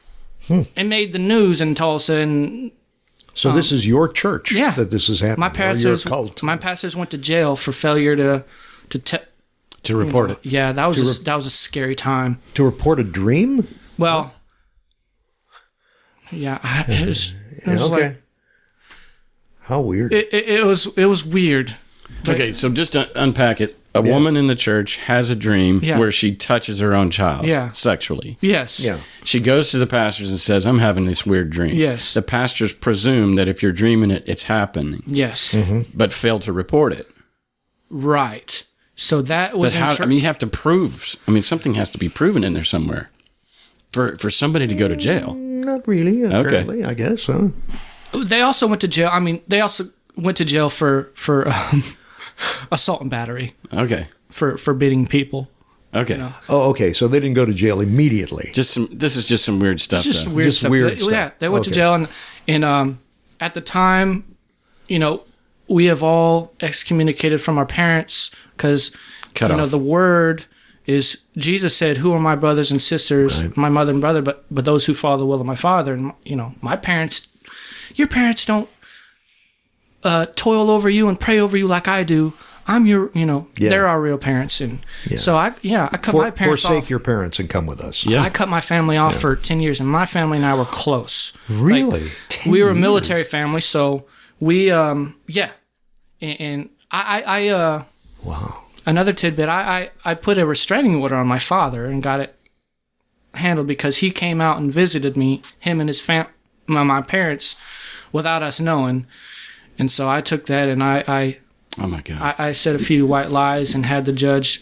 it made the news, and all of a sudden. So this is your church that this is happening. My pastors, or your cult. My pastors went to jail for failure to report it. Yeah, that was a scary time. To report a dream? Well, yeah, it was Okay. like, how weird. it was weird. Okay, so just to unpack it. A woman in the church has a dream where she touches her own child sexually. Yes. Yeah. She goes to the pastors and says, I'm having this weird dream. Yes. The pastors presume that if you're dreaming it, it's happening. Yes. But fail to report it. Right. So that was. But how? I mean, you have to prove. I mean, something has to be proven in there somewhere for somebody to go to jail. Not really, apparently, I guess. Huh? They also went to jail. I mean, they also went to jail for assault and battery. Okay. For beating people. Okay. Oh, okay. So they didn't go to jail immediately. This is just some weird stuff. It's just though. weird Just stuff. weird stuff. Yeah, they went to jail, and at the time, we have all excommunicated from our parents because off. The word is, Jesus said, "Who are my brothers and sisters, my mother and brother, but those who follow the will of my Father." And my parents, your parents don't toil over you and pray over you like I do. I'm your, they're our real parents, and so I cut my parents off. Forsake your parents and come with us. Yeah. I cut my family off for 10 years, and my family and I were close. Really? Like, 10 we were a years? military family, so we, and I Wow. another tidbit, I put a restraining order on my father and got it handled because he came out and visited me, him and his my parents, without us knowing. And so I took that and I Oh my God. I said a few white lies and had the judge,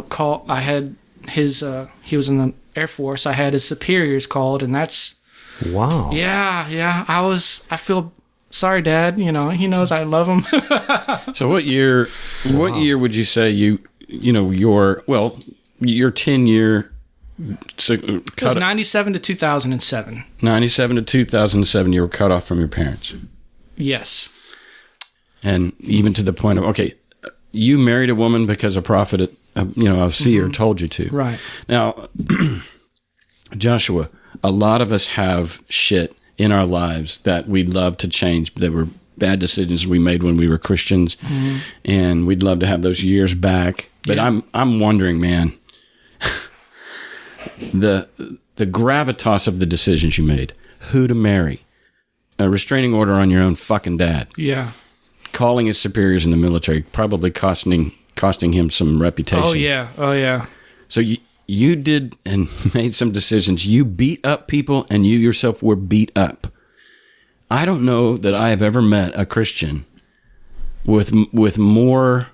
call. I had his, he was in the Air Force. I had his superiors called, and that's. Wow. Yeah. I feel sorry, Dad. He knows I love him. So what year would you say your 10-year. So It was 97 to 2007. 97 to 2007, you were cut off from your parents. Yes. And even to the point of, okay, you married a woman because a prophet, a seer told you to. Right. Now, Joshua, a lot of us have shit in our lives that we'd love to change. That were bad decisions we made when we were Christians, and we'd love to have those years back. But I'm wondering, man, the gravitas of the decisions you made, who to marry, a restraining order on your own fucking dad. Yeah. Calling his superiors in the military, probably costing him some reputation. Oh yeah. So you did and made some decisions. You beat up people, and you yourself were beat up. I don't know that I have ever met a Christian with more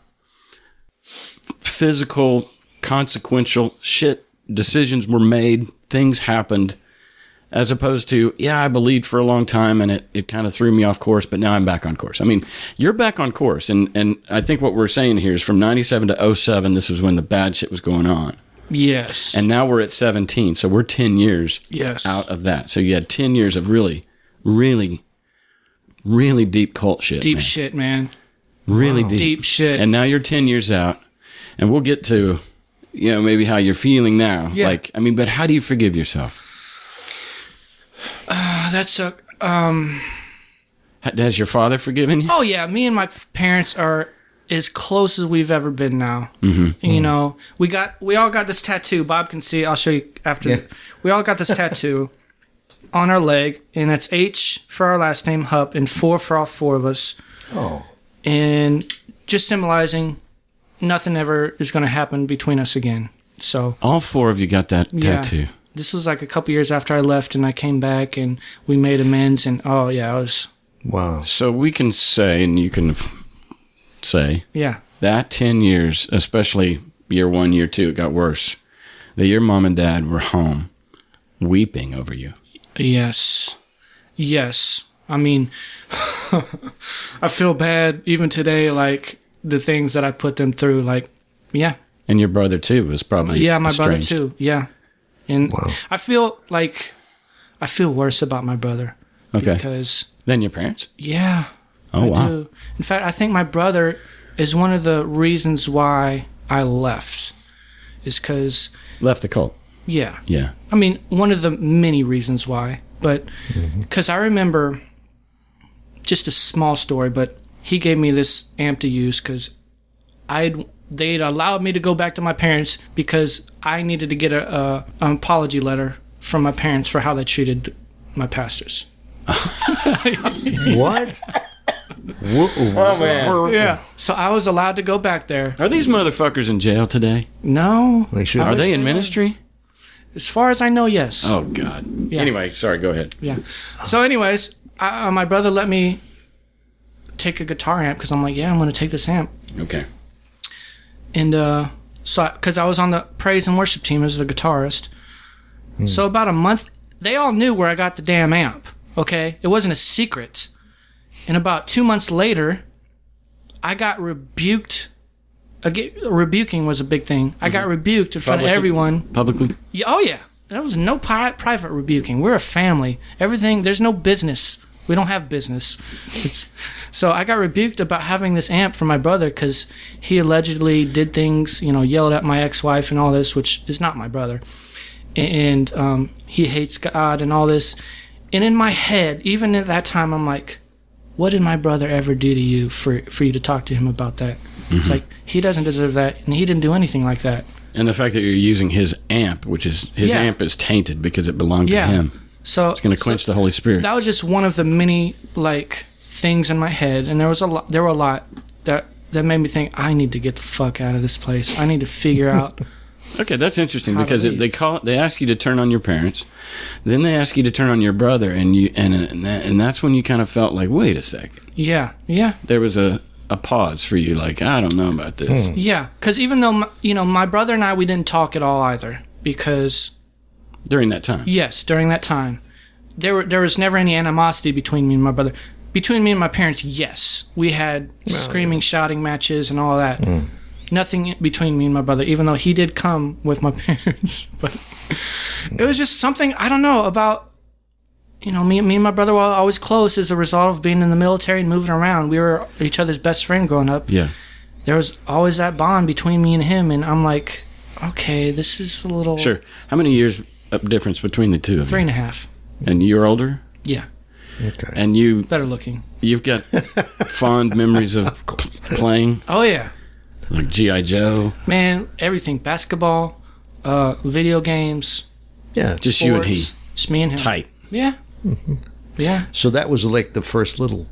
physical, consequential shit. Decisions were made, things happened, as opposed to, I believed for a long time and it kind of threw me off course, but now I'm back on course. I mean, you're back on course. And I think what we're saying here is from 97 to 07, this was when the bad shit was going on. Yes. And now we're at 17. So we're 10 years out of that. So you had 10 years of really, really, really deep cult shit. Deep shit, man. Really deep. Deep shit. And now you're 10 years out. And we'll get to, maybe how you're feeling now. Yeah. But how do you forgive yourself? That's a. Has your father forgiven you? Oh yeah, me and my parents are as close as we've ever been now. Mm-hmm. We all got this tattoo. Bob can see it. I'll show you after. Yeah. We all got this tattoo on our leg, and it's H for our last name, Hupp, and 4 for all 4 of us. Oh. And just symbolizing nothing ever is going to happen between us again. So all 4 of you got that tattoo. This was like a couple years after I left, and I came back, and we made amends, and it was... Wow. So we can say, and you can say, that 10 years, especially year 1, year 2, it got worse, that your mom and dad were home weeping over you. Yes. I mean, I feel bad even today, like, the things that I put them through, like, And your brother, too, was probably my estranged. brother, too, And Wow. I feel worse about my brother. Okay. Because... Than your parents? Yeah. Oh, I wow. do. In fact, I think my brother is one of the reasons why I left. Is because... Left the cult? Yeah. Yeah. I mean, one of the many reasons why. But because I remember just a small story, but he gave me this amp to use because they'd allowed me to go back to my parents because I needed to get an apology letter from my parents for how they treated my pastors. What? Oh, man. Yeah. So I was allowed to go back there. Are these motherfuckers in jail today? No. They should. Are wish they in they were. ministry? As far as I know, yes. Oh, God. Yeah. Anyway, sorry, go ahead. Yeah. So anyways, my brother let me take a guitar amp because I'm like, I'm going to take this amp. Okay. And because I was on the praise and worship team as the guitarist. So about a month, they all knew where I got the damn amp. Okay? It wasn't a secret. And about 2 months later, I got rebuked. Rebuking was a big thing. I got rebuked in front of everyone. Publicly? Yeah, oh, yeah. There was no private rebuking. We're a family. Everything, there's no business. We don't have business. So I got rebuked about having this amp for my brother because he allegedly did things, yelled at my ex-wife and all this, which is not my brother. And he hates God and all this. And in my head, even at that time, I'm like, what did my brother ever do to you for you to talk to him about that? It's like, he doesn't deserve that, and he didn't do anything like that. And the fact that you're using his amp, which is, his amp is tainted because it belonged to him. So it's going to quench the Holy Spirit. That was just one of the many, things in my head, and there were a lot that made me think, I need to get the fuck out of this place. I need to figure out... Okay, that's interesting because they ask you to turn on your parents, then they ask you to turn on your brother, and that's when you kind of felt like, wait a second. Yeah. There was a pause for you, like, I don't know about this. Yeah, because even though my brother and I, we didn't talk at all either, because during that time. Yes, during that time, there was never any animosity between me and my brother. Between me and my parents, yes, we had screaming, shouting matches and all that. Nothing between me and my brother, even though he did come with my parents. But it was just something, I don't know, about, me and my brother were always close as a result of being in the military and moving around. We were each other's best friend growing up. Yeah. There was always that bond between me and him, and I'm like, okay, this is a little... Sure. How many years of difference between the two of you? 3.5. And you're older? Yeah. Okay. And you... Better looking. You've got fond memories of playing? Oh, yeah. Like G.I. Joe? Man, everything. Basketball, video games. Yeah. Just sports, you and he? Just me and him. Tight. Yeah. Yeah. So that was like the first little...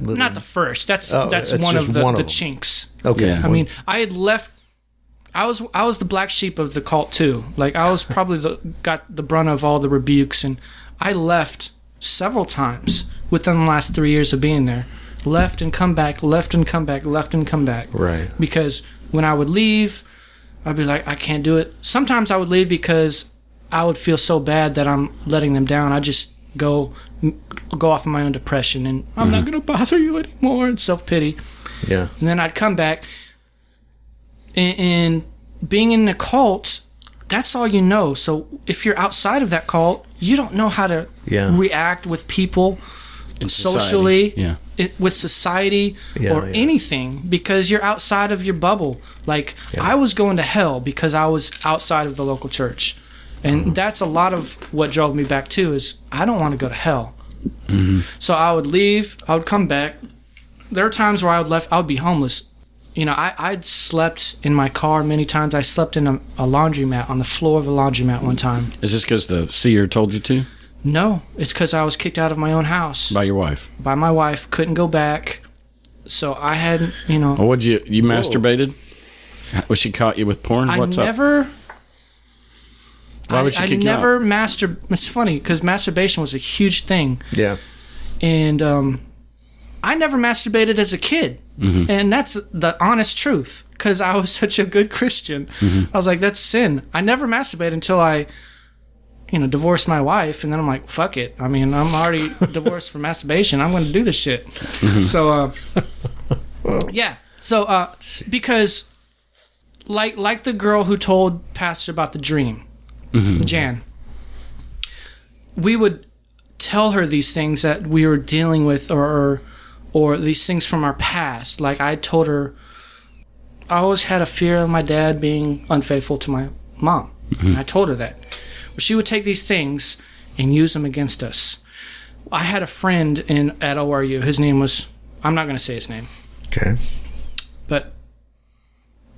Not the first. That's Oh, one that's of just the one of them. chinks. Okay. Yeah. I mean, I had left... I was the black sheep of the cult, too. Like, I was probably got the brunt of all the rebukes, and I left several times within the last 3 years of being there. Left and come back, left and come back, left and come back. Right. Because when I would leave, I'd be like, I can't do it. Sometimes I would leave because I would feel so bad that I'm letting them down. I just go off of my own depression, and I'm not going to bother you anymore, and self-pity. Yeah. And then I'd come back, and being in the cult, that's all you know. So if you're outside of that cult, you don't know how to react with people In socially, society. Yeah. with society, or anything, because you're outside of your bubble. Like, I was going to hell because I was outside of the local church. And that's a lot of what drove me back, too, is I don't want to go to hell. So I would leave, I would come back. There were times where I would be homeless. I'd slept in my car many times. I slept in a laundromat, on the floor of a laundromat one time. Is this because the seer told you to? No, it's because I was kicked out of my own house. By your wife? By my wife. Couldn't go back. So I had, Well, what'd you masturbated? Was she caught you with porn? What's up? Why would she kick you out? It's funny because masturbation was a huge thing. Yeah. And I never masturbated as a kid. Mm-hmm. And that's the honest truth because I was such a good Christian. Mm-hmm. I was like, that's sin. I never masturbated until I, divorced my wife. And then I'm like, fuck it. I mean, I'm already divorced for masturbation. I'm going to do this shit. Mm-hmm. So, yeah. So, because like the girl who told Pastor about the dream, mm-hmm. Jan, we would tell her these things that we were dealing with or these things from our past. Like I told her I always had a fear of my dad being unfaithful to my mom. Mm-hmm. And I told her that. But she would take these things and use them against us. I had a friend at ORU. His name was, I'm not going to say his name. Okay. But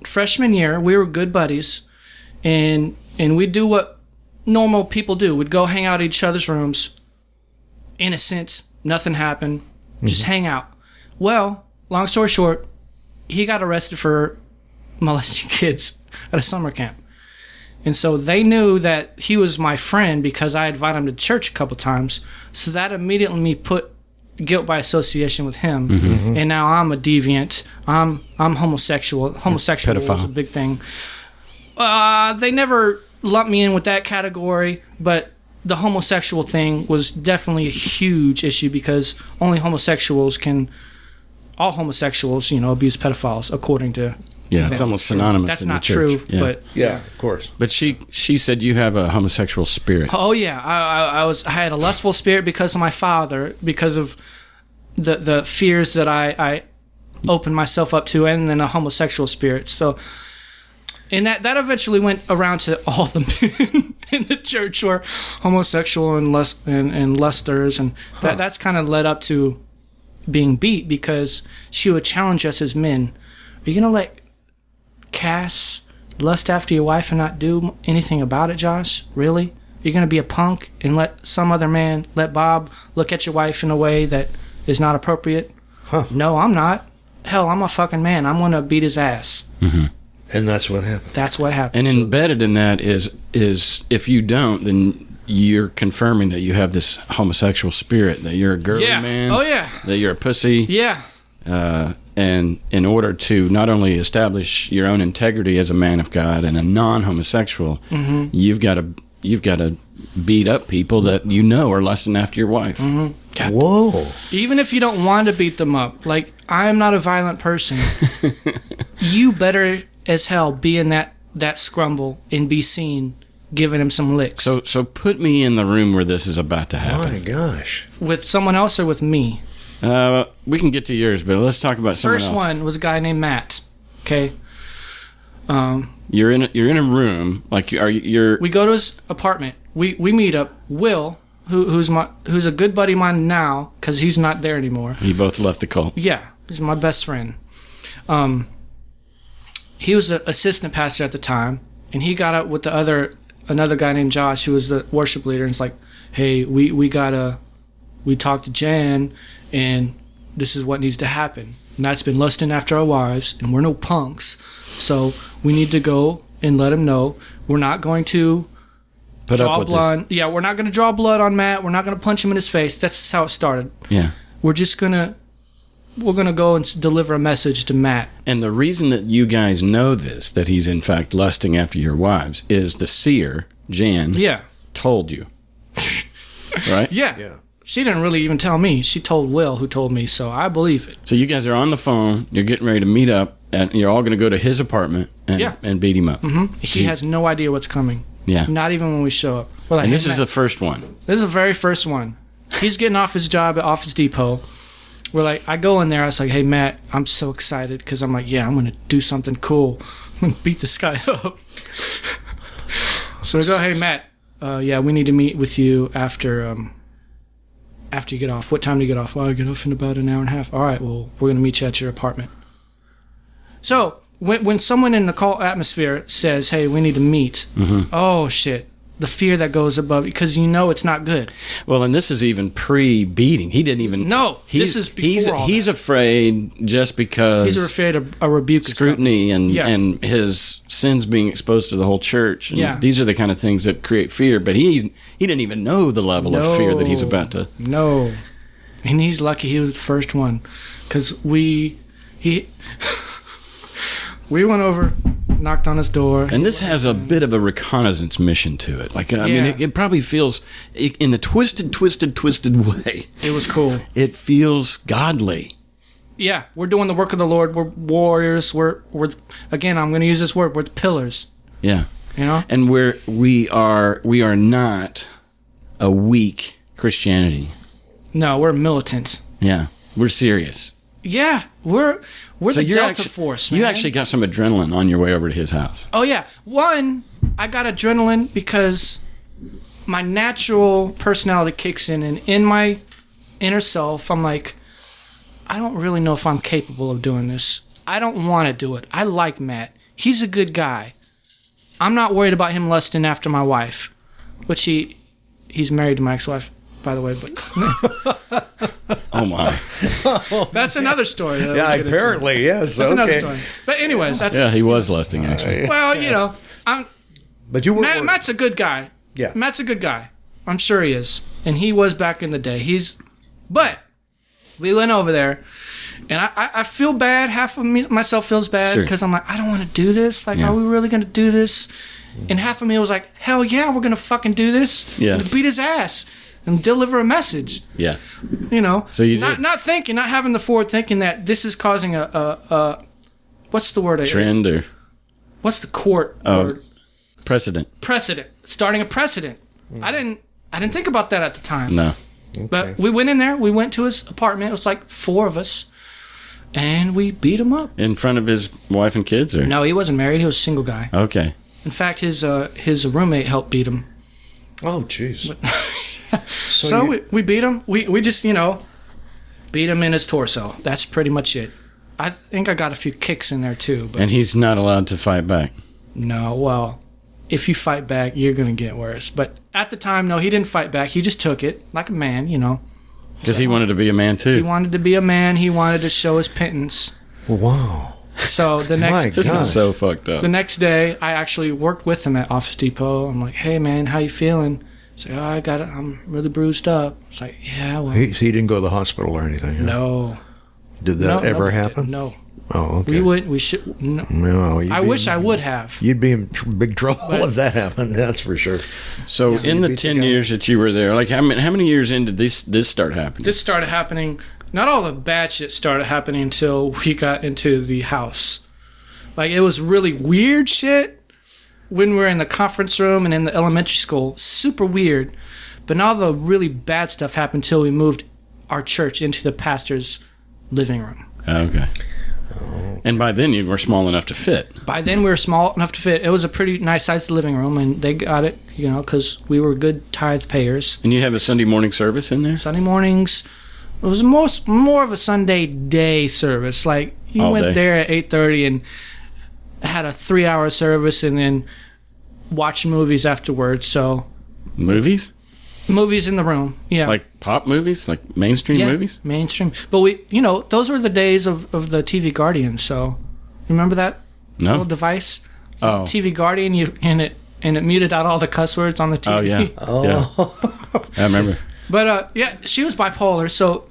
freshman year, we were good buddies, and we'd do what normal people do. We'd go hang out at each other's rooms, innocent, nothing happened, just hang out. Well, long story short, he got arrested for molesting kids at a summer camp. And so they knew that he was my friend because I invited him to church a couple times. So that immediately put guilt by association with him. Mm-hmm. And now I'm a deviant. I'm homosexual. Homosexual was a big thing. They never lumped me in with that category, but the homosexual thing was definitely a huge issue because all homosexuals, abuse pedophiles according to Yeah, it's almost synonymous. That's in not the church. true, but yeah, of course. But she said you have a homosexual spirit. Oh yeah, I had a lustful spirit because of my father, because of the fears that I opened myself up to, and then a homosexual spirit. So, and that eventually went around to all the men in the church were homosexual and lusters, and that's kind of led up to being beat because she would challenge us as men. Are you gonna let Cass lust after your wife and not do anything about it, Josh? Really? You're gonna be a punk and let some other man, let Bob look at your wife in a way that is not appropriate? Huh. No, I'm not. Hell, I'm a fucking man. I'm gonna beat his ass. Mm-hmm. And that's what happened. That's what happened. And embedded in that is if you don't, then you're confirming that you have this homosexual spirit, that you're a girly man. Oh yeah. That you're a pussy. Yeah. And in order to not only establish your own integrity as a man of God and a non-homosexual, mm-hmm. you've got to beat up people that you know are lusting after your wife. Mm-hmm. Whoa! Even if you don't want to beat them up, like I am not a violent person, you better as hell be in that scrumble and be seen giving him some licks. So put me in the room where this is about to happen. My gosh! With someone else or with me? We can get to yours, but let's talk about someone else. First one was a guy named Matt. Okay. You're in a room, like you're. We go to his apartment. We meet up. Will, who's a good buddy of mine now, because he's not there anymore. You both left the cult. Yeah, he's my best friend. He was the assistant pastor at the time, and he got up with another guy named Josh, who was the worship leader, and it's like, hey, we talked to Jan, and this is what needs to happen. Matt's been lusting after our wives, and we're no punks, so we need to go and let him know we're not going to draw blood. Yeah, we're not going to draw blood on Matt. We're not going to punch him in his face. That's how it started. Yeah. We're gonna go and deliver a message to Matt. And the reason that you guys know this, that he's in fact lusting after your wives, is the seer, Jan, told you. Right? Yeah. She didn't really even tell me. She told Will, who told me, so I believe it. So you guys are on the phone, you're getting ready to meet up, and you're all going to go to his apartment and beat him up. Mm-hmm. He has no idea what's coming. Yeah. Not even when we show up. We're like, and this hey, is the first one. This is the very first one. He's getting off his job at Office Depot. We're like, I go in there, I was like, hey, Matt, I'm so excited, because I'm like, yeah, I'm going to do something cool. I'm going to beat this guy up. So we go, hey, Matt, we need to meet with you after you get off. What time do you get off? Well, I get off in about an hour and a half. All right, well, we're going to meet you at your apartment. So when someone in the cult atmosphere says, hey, we need to meet, oh, shit, the fear that goes above, because you know it's not good. Well, and this is even pre-beating. He didn't even. No, this is before all he's that. afraid just because He's afraid of a rebuke, scrutiny and Yeah. and his sins being exposed to the whole church. And Yeah. these are the kind of things that create fear. But he didn't even know the level of fear that he's about to. No, and he's lucky he was the first one, because we went over, knocked on his door. And this has a bit of a reconnaissance mission to it. Like, I mean, it probably feels, in a twisted way, It was cool. it feels godly. Yeah, we're doing the work of the Lord. We're warriors. We're again, I'm going to use this word. We're the pillars. Yeah. You know? And we are not a weak Christianity. No, we're militant. Yeah. We're serious. Yeah, we're So the you're Delta actu- Force, man. You actually got some adrenaline on your way over to his house. Oh yeah, one, I got adrenaline because my natural personality kicks in, and in my inner self, I'm like, I don't really know if I'm capable of doing this. I don't want to do it. I like Matt. He's a good guy. I'm not worried about him lusting after my wife, which he's married to my ex-wife, by the way. But Oh my. that's another story. that Yeah, we'll get into. apparently, yes. That's another okay. story. But anyways, that's, Yeah, he was lusting, actually. well, you know, But you were Matt's a good guy. Yeah. Matt's a good guy. I'm sure he is. And he was back in the day. But we went over there, and I feel bad. Half of myself feels bad Sure. because I'm like, I don't want to do this. Like, Yeah. are we really going to do this? And half of me was like, hell yeah, we're going to fucking do this. Yeah. And beat his ass and deliver a message. Yeah. You know, So you not did. not thinking, not having the forward thinking that this is causing a what's the word? Trend or What's the court word? precedent? Precedent, starting a precedent. I didn't think about that at the time. No. But we went in there. We went to his apartment. It was like 4 of us, and we beat him up. In front of his wife and kids, or No, he wasn't married. He was a single guy. Okay. In fact, his roommate helped beat him. Oh, jeez. So we beat him. We just beat him in his torso. That's pretty much it. I think I got a few kicks in there too. But And he's not allowed to fight back. no, well, if you fight back, you're gonna get worse. But at the time, no, he didn't fight back. He just took it like a man, Because he wanted to be a man, He too. wanted to be a man. He wanted to show his penance. Wow. So the My next This gosh. is so fucked up. the next day, I actually worked with him at Office Depot. I'm like, hey man, how you feeling? He's like, oh, I'm really bruised up. It's like, yeah, well, He didn't go to the hospital or anything. Huh? no. Did that No, ever we happen? didn't. No. Oh, okay. We should. No. No, I wish I would have. You'd be in big trouble if that happened. That's for sure. So in the beat the 10 guy. years that you were there, like how many years in did this start happening? This started happening. Not all the bad shit started happening until we got into the house. Like, it was really weird shit when we were in the conference room and in the elementary school. Super weird. But now the really bad stuff happened until we moved our church into the pastor's living room. Okay. And by then you were small enough to fit. By then we were small enough to fit. It was a pretty nice sized living room, and they got it, because we were good tithe payers. And you have a Sunday morning service in there? Sunday mornings, it was more of a Sunday day service. Like, you All went day. there at 8:30 and had a 3-hour service, and then watched movies afterwards. So Movies? movies in the room, yeah, Like pop movies? Like mainstream yeah, movies? mainstream. But we, those were the days of the TV Guardian. So remember that little No? device, Oh. TV Guardian? And it muted out all the cuss words on the TV. Oh, yeah. Yeah. I remember. But yeah, she was bipolar, so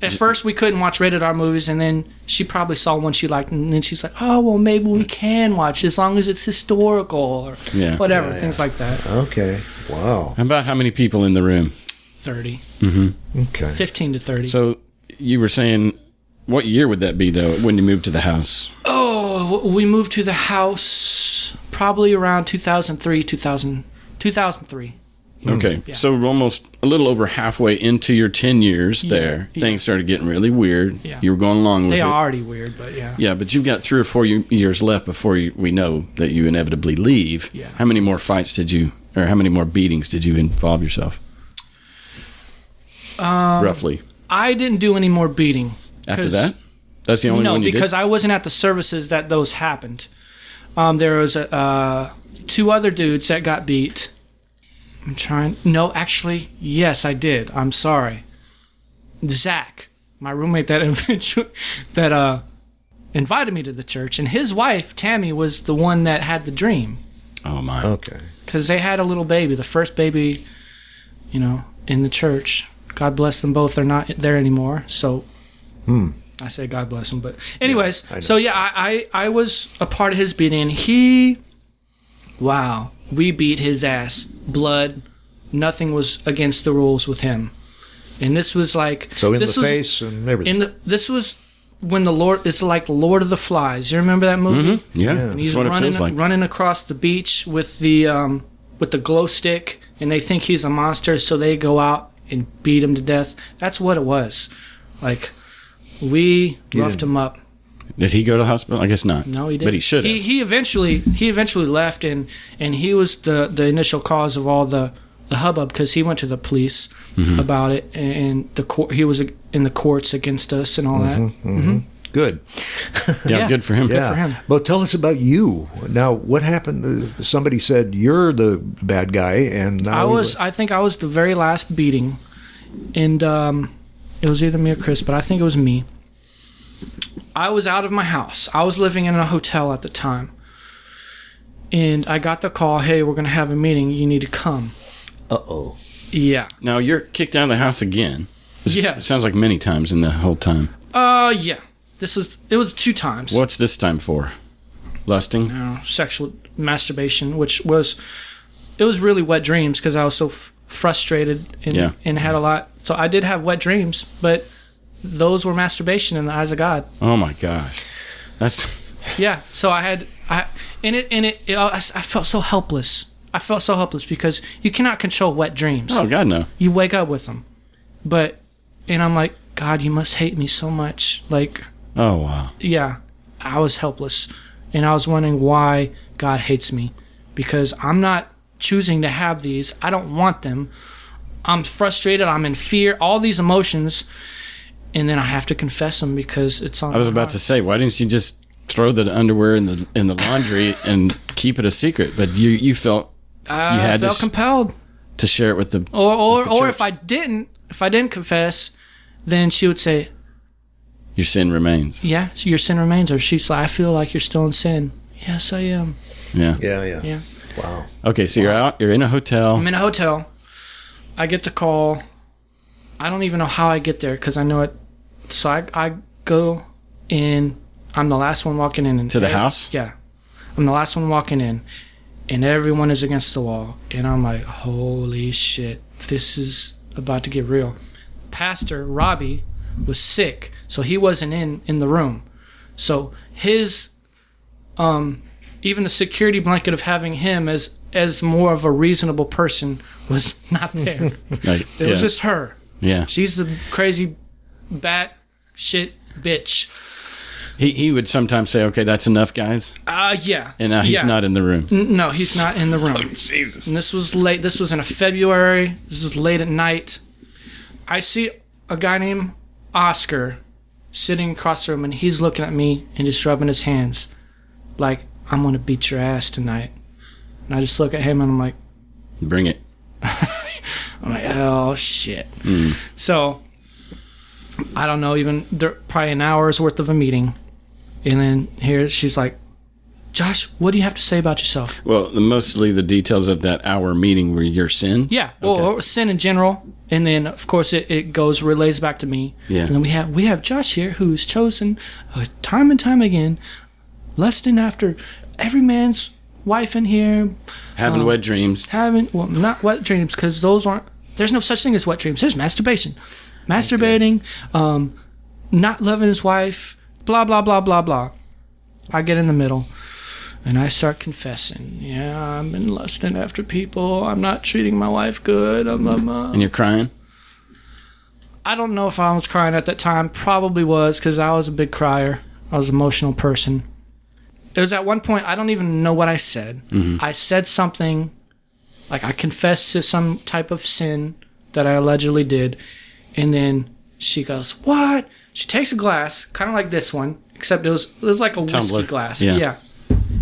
at first we couldn't watch rated R movies, and then she probably saw one she liked, and then she's like, oh, well, maybe we can watch as long as it's historical or Yeah. whatever, things like that. Okay. Wow. About how many people in the room? 30. Okay. 15 to 30. So you were saying, what year would that be, though, when you moved to the house? Oh, we moved to the house probably around 2003. Okay, Yeah. so we're almost a little over halfway into your 10 years there. yeah. Things started getting really weird. Yeah. You were going along with They it. are already weird, but yeah. Yeah, but you've got 3 or 4 years left before we know that you inevitably leave. Yeah. How many more fights or how many more beatings did you involve yourself? Roughly. I didn't do any more beating. After 'cause- that? That's the only No, one you because did? I wasn't at the services that those happened. There was 2 other dudes that got beat, I'm trying. No, actually, yes, I did. I'm sorry. Zach, my roommate that invited me to the church, and his wife Tammy was the one that had the dream. Oh my. Okay. Because they had a little baby, the first baby, in the church. God bless them both. They're not there anymore. So I say God bless them. But anyways, I was a part of his beating, and we beat his ass. Blood. Nothing was against the rules with him. And this was like... So in the face and everything. This was when the Lord... It's like Lord of the Flies. You remember that movie? Mm-hmm. Yeah. And he's That's what it feels like. running across the beach with the glow stick, and they think he's a monster, so they go out and beat him to death. That's what it was. Like, we roughed him up. Did he go to the hospital? I guess not. No, he didn't. But he should have. He eventually left, and he was the initial cause of all the hubbub, because he went to the police about it, and he was in the courts against us and all that. Mm-hmm. Good. Yeah, good for him. Yeah. Good for him. Well, tell us about you. Now, what happened? Somebody said you're the bad guy, and now I think I was the very last beating, and it was either me or Chris, but I think it was me. I was out of my house. I was living in a hotel at the time, and I got the call, hey, we're going to have a meeting. You need to come. Uh-oh. Yeah. Now, you're kicked out of the house again. Yeah. It sounds like many times in the whole time. Yeah. It was 2 times. What's this time for? Lusting? Sexual masturbation, it was really wet dreams, because I was so frustrated and had a lot. So I did have wet dreams, but those were masturbation in the eyes of God. Oh my gosh. That's... Yeah. So I felt so helpless. I felt so helpless because you cannot control wet dreams. Oh, God, no. You wake up with them. And I'm like, God, you must hate me so much. Like... Oh, wow. Yeah, I was helpless. And I was wondering why God hates me. Because I'm not choosing to have these. I don't want them. I'm frustrated. I'm in fear. All these emotions. And then I have to confess them because it's on I was about to say, why didn't you just throw the underwear in the laundry and keep it a secret? But you felt you had felt compelled to share it with the or if I didn't confess, then she would say, your sin remains. Yeah, so your sin remains. Or she's like, I feel like you're still in sin. Yes, I am. Yeah. Yeah. Wow. Okay, so you're in a hotel. I'm in a hotel. I get the call. I don't even know how I get there because I know it. So I go in. I'm the last one walking in. To the house? Yeah. I'm the last one walking in. And everyone is against the wall. And I'm like, holy shit. This is about to get real. Pastor Robbie was sick, so he wasn't in the room. So his even the security blanket of having him as more of a reasonable person was not there. It was just her. Yeah. She's the crazy bat shit bitch. He would sometimes say, okay, that's enough, guys. Yeah. And now he's not in the room. No, he's not in the room. Oh, Jesus. And this was late. This was in February. This was late at night. I see a guy named Oscar sitting across the room, and he's looking at me and just rubbing his hands like, I'm going to beat your ass tonight. And I just look at him, and I'm like... Bring it. I'm like, oh, shit. So, I don't know, probably an hour's worth of a meeting. And then here she's like, Josh, what do you have to say about yourself? Well, mostly the details of that hour meeting were your sin? Yeah, or sin in general. And then, of course, it relays back to me. Yeah. And then we have Josh here, who's chosen time and time again, lusting after every man's wife in here. Having wet dreams. Not wet dreams, because there's no such thing as wet dreams. There's masturbation. Masturbating, not loving his wife, blah, blah, blah, blah, blah. I get in the middle. And I start confessing. Yeah, I've been lusting after people. I'm not treating my wife good. And you're crying? I don't know if I was crying at that time. Probably was, because I was a big crier. I was an emotional person. It was at one point, I don't even know what I said. Mm-hmm. I said something, like I confessed to some type of sin that I allegedly did. And then she goes, what? She takes a glass, kind of like this one, except it was like a Tumbler. whiskey glass. Yeah.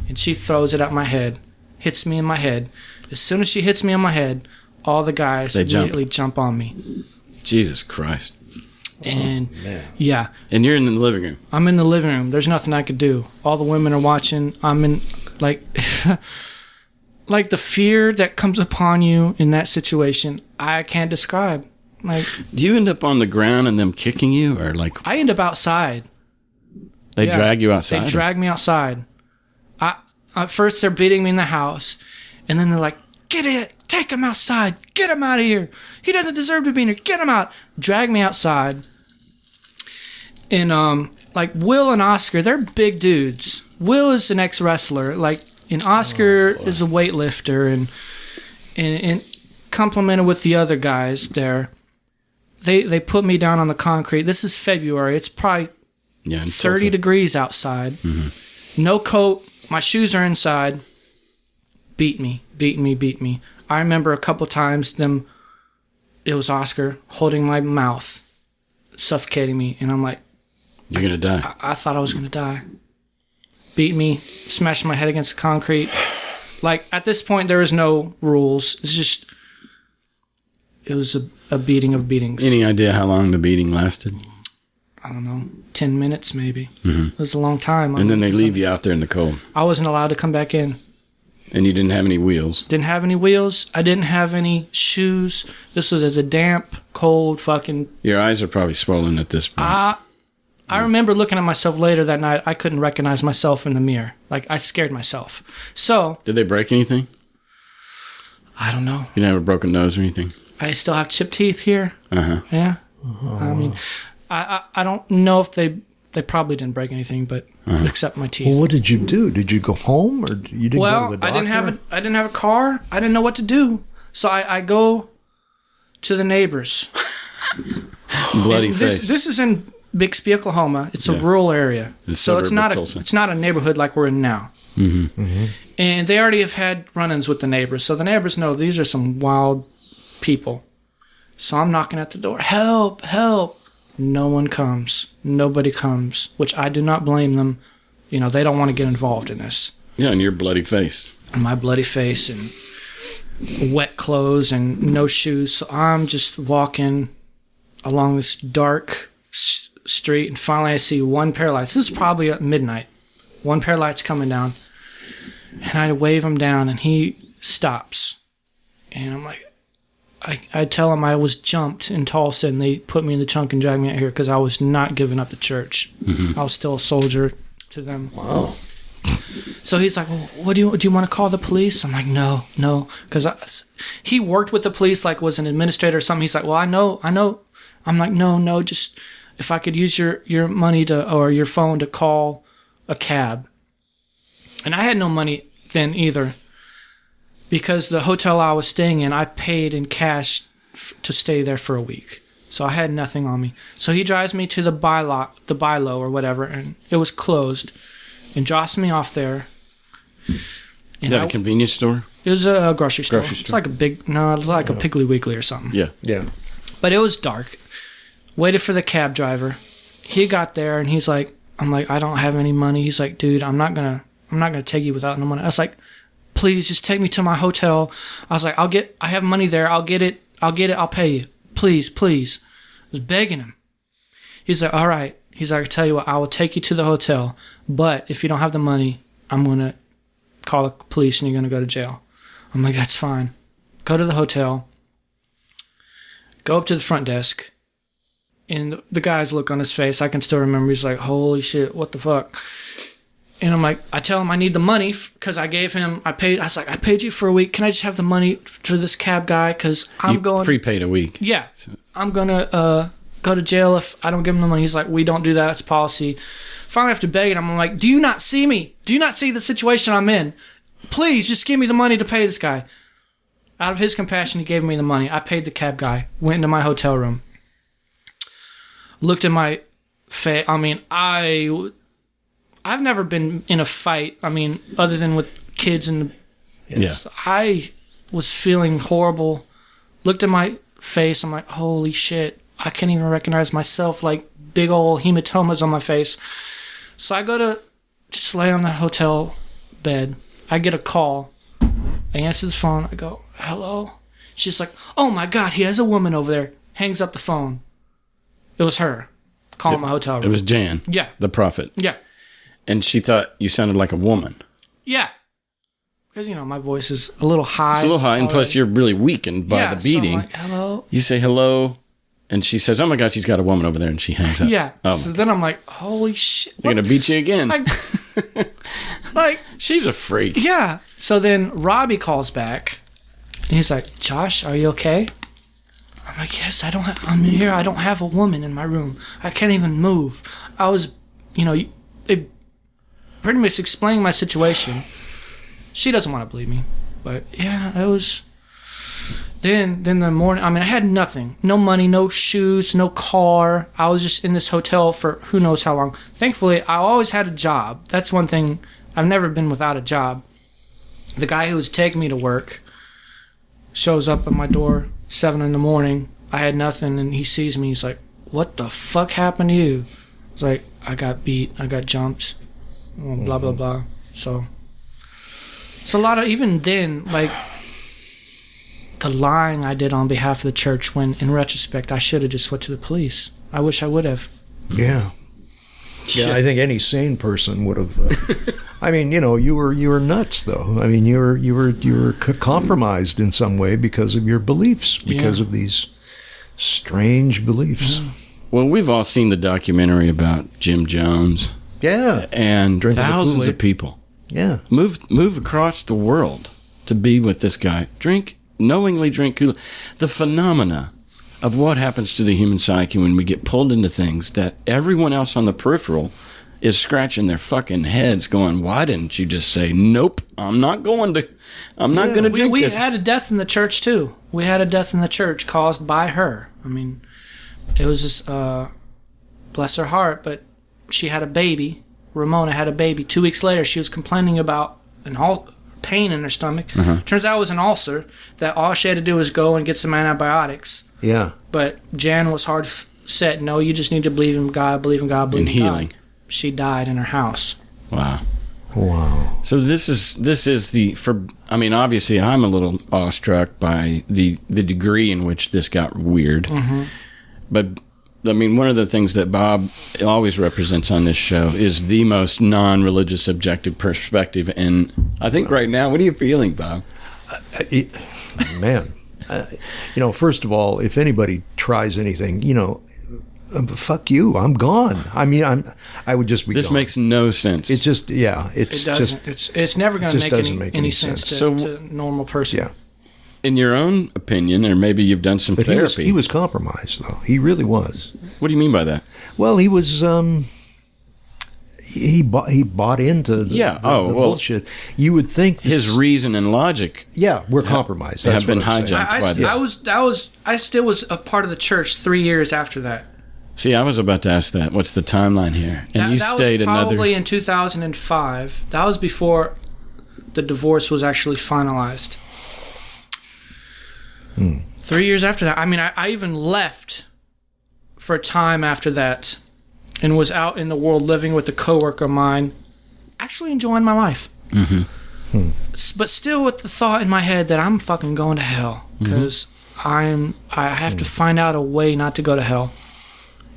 And she throws it at my head, hits me in my head. As soon as she hits me on my head, all the guys They jump. immediately jump on me. Jesus Christ. And yeah, And you're in the living room. I'm in the living room. There's nothing I could do. All the women are watching. I'm in, like, like the fear that comes upon you in that situation, I can't describe. Like, Do you end up on the ground and them kicking you, or like I end up outside. they Yeah. drag you outside? They drag me outside. At first they're beating me in the house, and then they're like, "Get it! Take him outside! Get him out of here! He doesn't deserve to be in here! Get him out!" Drag me outside. And like Will and Oscar, they're big dudes. Will is an ex-wrestler, and Oscar is a weightlifter, and complemented with the other guys there. They put me down on the concrete. This is February. It's probably in 30 Tulsa. degrees outside. No coat. My shoes are inside. Beat me. I remember a couple times it was Oscar holding my mouth, suffocating me, and I'm like, You're going to die. I thought I was going to die. Beat me, smashed my head against the concrete. Like, at this point, there was no rules. It was a beating of beatings. Any idea how long the beating lasted? I don't know, 10 minutes maybe. It was a long time. And then they leave you out there in the cold. I wasn't allowed to come back in. And you didn't have any wheels. Didn't have any wheels. I didn't have any shoes. This was as a damp, cold fucking... Your eyes are probably swollen at this point. I remember looking at myself later that night. I couldn't recognize myself in the mirror. Like, I scared myself. So... Did they break anything? I don't know. You didn't have a broken nose or anything? I still have chipped teeth here. Uh-huh. Yeah. I mean, I don't know if they probably didn't break anything, but except my teeth. Well, what did you do? Did you go home, or you didn't go to the doctor? I didn't have a car. I didn't know what to do. So I go to the neighbors. Bloody face. This is in Bixby, Oklahoma. It's a rural area, so it's not a neighborhood like we're in now. And they already have had run-ins with the neighbors, so the neighbors know these are some wild people. So I'm knocking at the door. Help! Help! No one comes. Nobody comes, which I do not blame them. You know, they don't want to get involved in this. Yeah, and your bloody face. And my bloody face and wet clothes and no shoes. So I'm just walking along this dark street, and finally I see one pair of lights. This is probably at midnight. One pair of lights coming down. And I wave him down, and he stops. And I'm like, I tell him I was jumped in Tulsa, and they put me in the trunk and dragged me out here because I was not giving up the church. I was still a soldier to them. Wow. So he's like, well, what do you want to call the police? I'm like, no, because he worked with the police, like was an administrator or something. He's like, well, I know. I'm like, no, just if I could use your money or your phone to call a cab. And I had no money then either, because the hotel I was staying in, I paid in cash to stay there for a week. So I had nothing on me. So he drives me to the Bilo or whatever, and it was closed, and drops me off there. Is that a convenience store? It was a grocery store. It's like a Piggly Wiggly or something. Yeah. But it was dark. Waited for the cab driver. He got there, and he's like, I'm like, I don't have any money. He's like, dude, I'm not gonna take you without no money. I was like, please just take me to my hotel. I was like, I have money there. I'll get it. I'll pay you. Please. I was begging him. He's like, all right. He's like, I tell you what, I will take you to the hotel, but if you don't have the money, I'm going to call the police and you're going to go to jail. I'm like, that's fine. Go to the hotel. Go up to the front desk. And the guy's look on his face, I can still remember. He's like, holy shit, what the fuck? And I'm like, I tell him I need the money because I paid you for a week. Can I just have the money for this cab guy? Because I'm going... prepaid a week. Yeah. I'm going to go to jail if I don't give him the money. He's like, we don't do that. It's policy. Finally, after begging him, I'm like, do you not see me? Do you not see the situation I'm in? Please, just give me the money to pay this guy. Out of his compassion, he gave me the money. I paid the cab guy. Went into my hotel room. Looked at my face. I mean, I've never been in a fight, other than with kids and I was feeling horrible. Looked at my face, I'm like, holy shit, I can't even recognize myself, like big old hematomas on my face. So I go to just lay on the hotel bed. I get a call. I answer the phone, I go, hello? She's like, oh my God, he has a woman over there. Hangs up the phone. It was her. Calling my hotel room. It was Jan. Yeah. The prophet. Yeah. And she thought you sounded like a woman. Yeah. Because, my voice is a little high. It's a little high, and plus you're really weakened by the beating. So I'm like, hello? You say hello, and she says, oh my God, she's got a woman over there, and she hangs up. Yeah. Oh So then I'm like, holy shit. They're going to beat you again. Like, She's a freak. yeah. So then Robbie calls back, and he's like, Josh, are you okay? I'm like, yes, I'm here. I don't have a woman in my room. I can't even move. I was, it pretty much explaining my situation. She doesn't want to believe me, but yeah, it was. Then the morning, I had nothing. No money, no shoes, no car. I was just in this hotel for who knows how long. Thankfully, I always had a job. That's one thing. I've never been without a job. The guy who was taking me to work shows up at my door 7 a.m. I had nothing, and he sees me. He's like, what the fuck happened to you? I was like, I got beat. I got jumped. Blah, blah, blah. So it's a lot of, even then, like, the lying I did on behalf of the church, when in retrospect I should have just went to the police. I wish I would have. Yeah. Yeah, I think any sane person would have. You were nuts, though. You were compromised in some way because of your beliefs, because of these strange beliefs. Yeah. Well, we've all seen the documentary about Jim Jones. Yeah, And Drinking the thousands Kool-Aid. of people yeah. move across the world to be with this guy. Knowingly drink Kool-Aid. The phenomena of what happens to the human psyche when we get pulled into things that everyone else on the peripheral is scratching their fucking heads going, why didn't you just say, nope, I'm not going to drink We this. had a death in the church, too. We had a death in the church caused by her. It was just, bless her heart, but she had a baby. Ramona had a baby. 2 weeks later, she was complaining about pain in her stomach. Turns out it was an ulcer that all she had to do was go and get some antibiotics. Yeah. But Jan was hard set. No, you just need to believe in God, believe in God, believe in healing. God. She died in her house. Wow. Wow. So this is obviously I'm a little awestruck by the degree in which this got weird. Mm-hmm. But one of the things that Bob always represents on this show is the most non-religious objective perspective. And I think right now, what are you feeling, Bob? Man, first of all, if anybody tries anything, fuck you, I'm gone. I would just be This gone. makes no sense. It's just, yeah. It doesn't. It's never going to make any sense to a normal person. Yeah. In your own opinion, or maybe you've done some But therapy. he was compromised, though. He really was. What do you mean by that? Well, he was. He bought into the bullshit. You would think His reason and logic. Yeah, we're compromised. Have That's been what I'm saying. hijacked. I still was a part of the church 3 years after that. See, I was about to ask that. What's the timeline here? And you that stayed was probably another. in 2005. That was before the divorce was actually finalized. 3 years after that. I even left for a time after that and was out in the world living with a coworker of mine, actually enjoying my life. But still with the thought in my head that I'm fucking going to hell because I have to find out a way not to go to hell.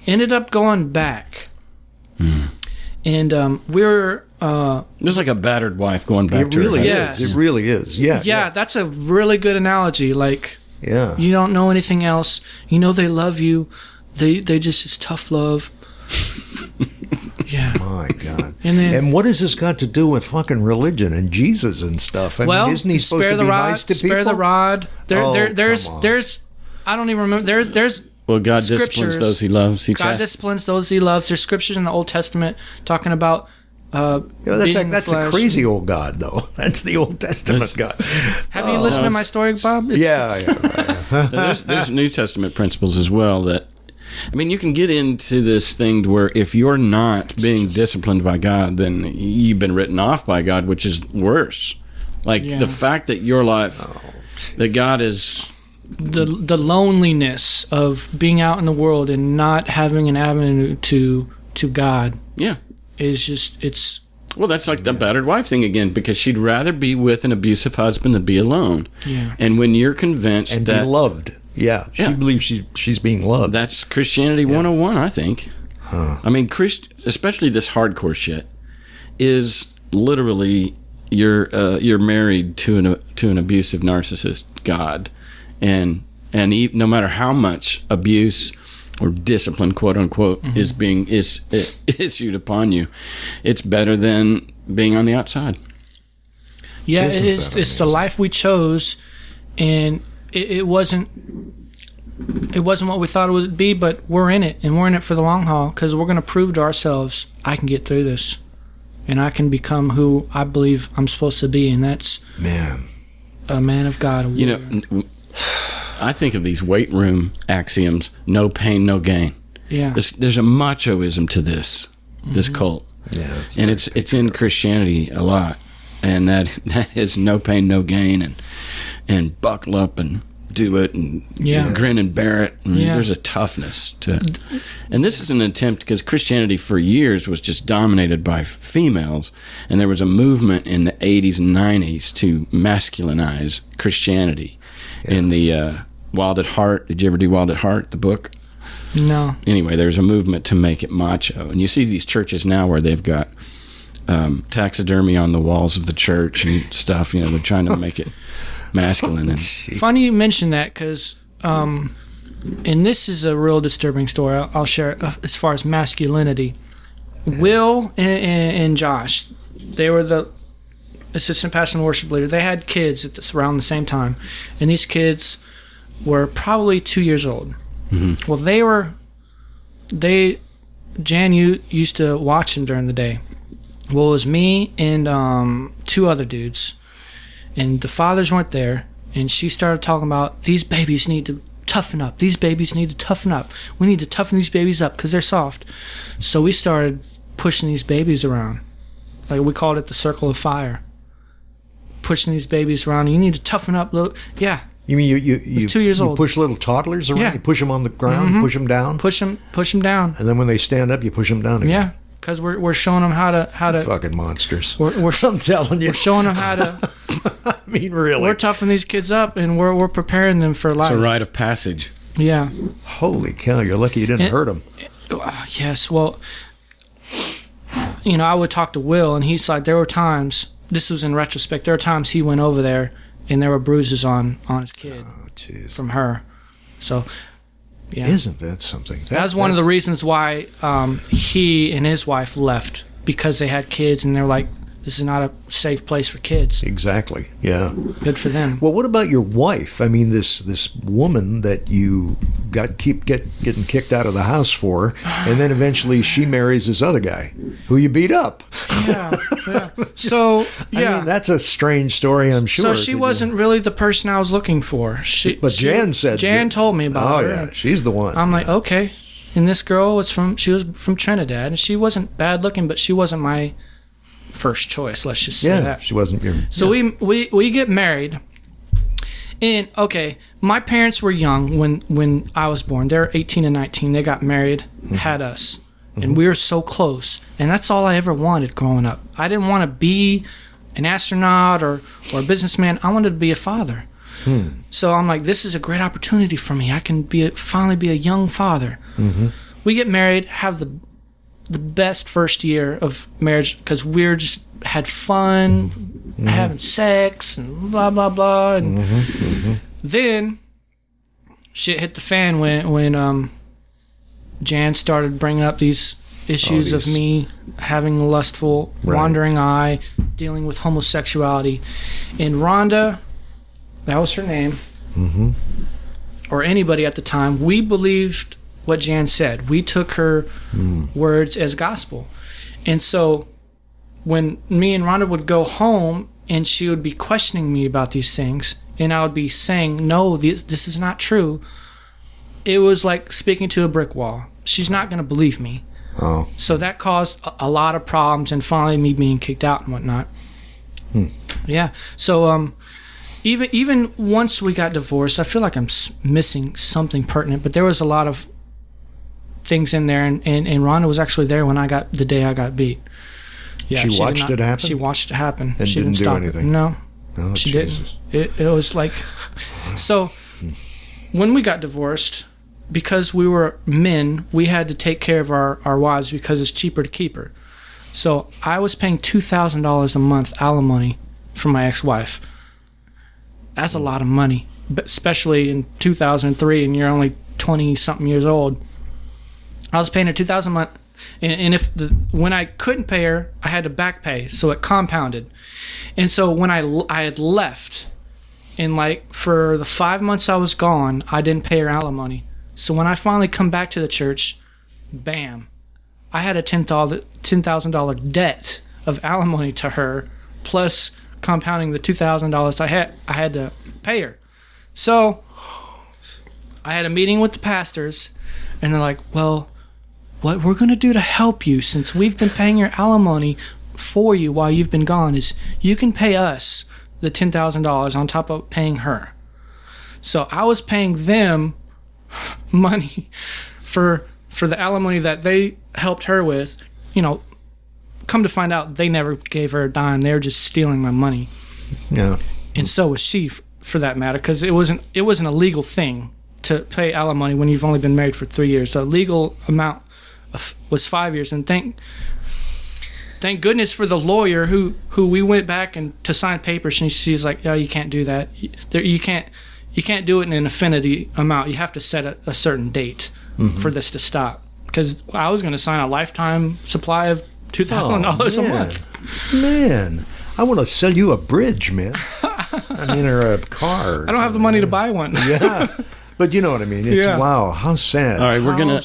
Ended up going back. And we're... Just like a battered wife going back to her really husband. is. It really is. Yeah. That's a really good analogy. Like, Yeah. you don't know anything else. You know they love you. They just, it's tough love. Yeah. My God. And what has this got to do with fucking religion and Jesus and stuff? Isn't he supposed to be nice to people? Spare the rod. There's come on. I don't even remember. There's Well, God scriptures. disciplines those he loves. God disciplines those he loves. There's scriptures in the Old Testament talking about that's a crazy old God, though. That's the Old Testament God. Have you listened to my story, Bob? There's New Testament principles as well that, you can get into this thing where if you're not being disciplined by God, then you've been written off by God, which is worse. The fact that your life, that God is... The loneliness of being out in the world and not having an avenue to God. Yeah. Is just, it's Well, that's like the battered wife thing again, because she'd rather be with an abusive husband than be alone. Yeah. And when you're convinced And that be loved. Yeah, she believes she's being loved. that's Christianity 101, I think. I mean, especially this hardcore shit is literally you're married to an abusive narcissist god, and no matter how much abuse or discipline, quote unquote, is being issued upon you, it's better than being on the outside. Yeah, it's the life we chose, and it wasn't what we thought it would be, but we're in it, and we're in it for the long haul, because we're going to prove to ourselves, I can get through this, and I can become who I believe I'm supposed to be, and that's a man of God. You know, I think of these weight room axioms: no pain, no gain. Yeah, There's a machoism to this cult, and it's in Christianity a lot, and that is no pain, no gain, and buckle up and do it, and grin and bear it. And there's a toughness to it, and this is an attempt, because Christianity for years was just dominated by females, and there was a movement in the 80s and 90s to masculinize Christianity. In the Wild at Heart, did you ever do Wild at Heart, the book? No. Anyway, there's a movement to make it macho, and you see these churches now where they've got taxidermy on the walls of the church and stuff. You know, they're trying to make it masculine. And funny you mention that, because and this is a real disturbing story. I'll share it, as far as masculinity. Will and Josh, they were the assistant pastor and worship leader. They had kids around the same time, and these kids were probably 2 years old. Mm-hmm. Well, Jan used to watch them during the day. Well, it was me and 2 other dudes, and the fathers weren't there, and she started talking about, these babies need to toughen up. These babies need to toughen up. We need to toughen these babies up because they're soft. So we started pushing these babies around. Like, we called it the circle of fire. Pushing these babies around. You need to toughen up. Yeah. You mean you 2 years you old. push little toddlers around? Yeah. You push them on the ground, push them down? Push them down. And then when they stand up, you push them down again? Yeah. Because we're showing them how to Fucking monsters. I'm telling you. We're showing them how to. I mean, really. We're toughening these kids up, and we're preparing them for life. it's a rite of passage. Yeah. Holy cow! You're lucky you didn't hurt them. Yes. Well, I would talk to Will, and he's like, there were times. This was in retrospect. There were times he went over there, and there were bruises on his kid from her. So. Yeah. Isn't that something? That was one of the reasons why he and his wife left, because they had kids, and they're like, this is not a safe place for kids. Exactly. Yeah. Good for them. Well, what about your wife? I mean, this woman that you keep getting kicked out of the house for, and then eventually she marries this other guy who you beat up. Yeah. So, yeah. I mean, that's a strange story, I'm sure. So she wasn't really the person I was looking for. Jan told me about her. Oh, yeah. She's the one. I'm like, okay. And this girl was from Trinidad, and she wasn't bad looking, but she wasn't my first choice. Let's just say that. She wasn't your. So we get married, and okay, my parents were young when I was born. They're 18 and 19. They got married, had us, and we were so close. And that's all I ever wanted growing up. I didn't want to be an astronaut or a businessman. I wanted to be a father. So I'm like, this is a great opportunity for me. I can finally be a young father. Mm-hmm. We get married, have the best first year of marriage, because we're just had fun, having sex and blah blah blah, and then shit hit the fan when Jan started bringing up these issues of me having a lustful, wandering eye, dealing with homosexuality, and Rhonda, that was her name, or anybody at the time, we believed what Jan said. We took her words as gospel. And so when me and Rhonda would go home and she would be questioning me about these things, and I would be saying, no, this is not true, it was like speaking to a brick wall. She's not going to believe me. Oh. So that caused a lot of problems, and finally me being kicked out and whatnot. Yeah. So even once we got divorced, I feel like I'm missing something pertinent, but there was a lot of things in there, and Rhonda was actually there when the day I got beat. Yeah, She watched it happen? She watched it happen. And she didn't do stop anything? It. No, Oh, she Jesus. didn't. It was like, so when we got divorced, because we were men, we had to take care of our wives because it's cheaper to keep her. So I was paying $2,000 a month alimony for my ex-wife. That's a lot of money, but especially in 2003, and you're only 20-something years old. I was paying her $2,000 a month, and when I couldn't pay her, I had to back pay, so it compounded. And so when I had left, and like for the 5 months I was gone, I didn't pay her alimony. So when I finally come back to the church, bam, I had a $10,000 debt of alimony to her, plus compounding the $2,000 I had to pay her. So I had a meeting with the pastors, and they're like, well, what we're going to do to help you, since we've been paying your alimony for you while you've been gone, is you can pay us the $10,000 on top of paying her. So I was paying them money for the alimony that they helped her with. Come to find out, they never gave her a dime. They were just stealing my money. Yeah. And so was she, for that matter, because it wasn't a legal thing to pay alimony when you've only been married for 3 years. The legal amount was 5 years, and thank goodness for the lawyer who we went back and to sign papers, and she's like, "Oh, you can't do that. You can't do it in an infinity amount. You have to set a certain date for this to stop." Because I was going to sign a lifetime supply of $2,000 a month. Man, I want to sell you a bridge, man. Or a car. I don't have the money to buy one. Yeah. But you know what I mean. It's wow, how sad. All right,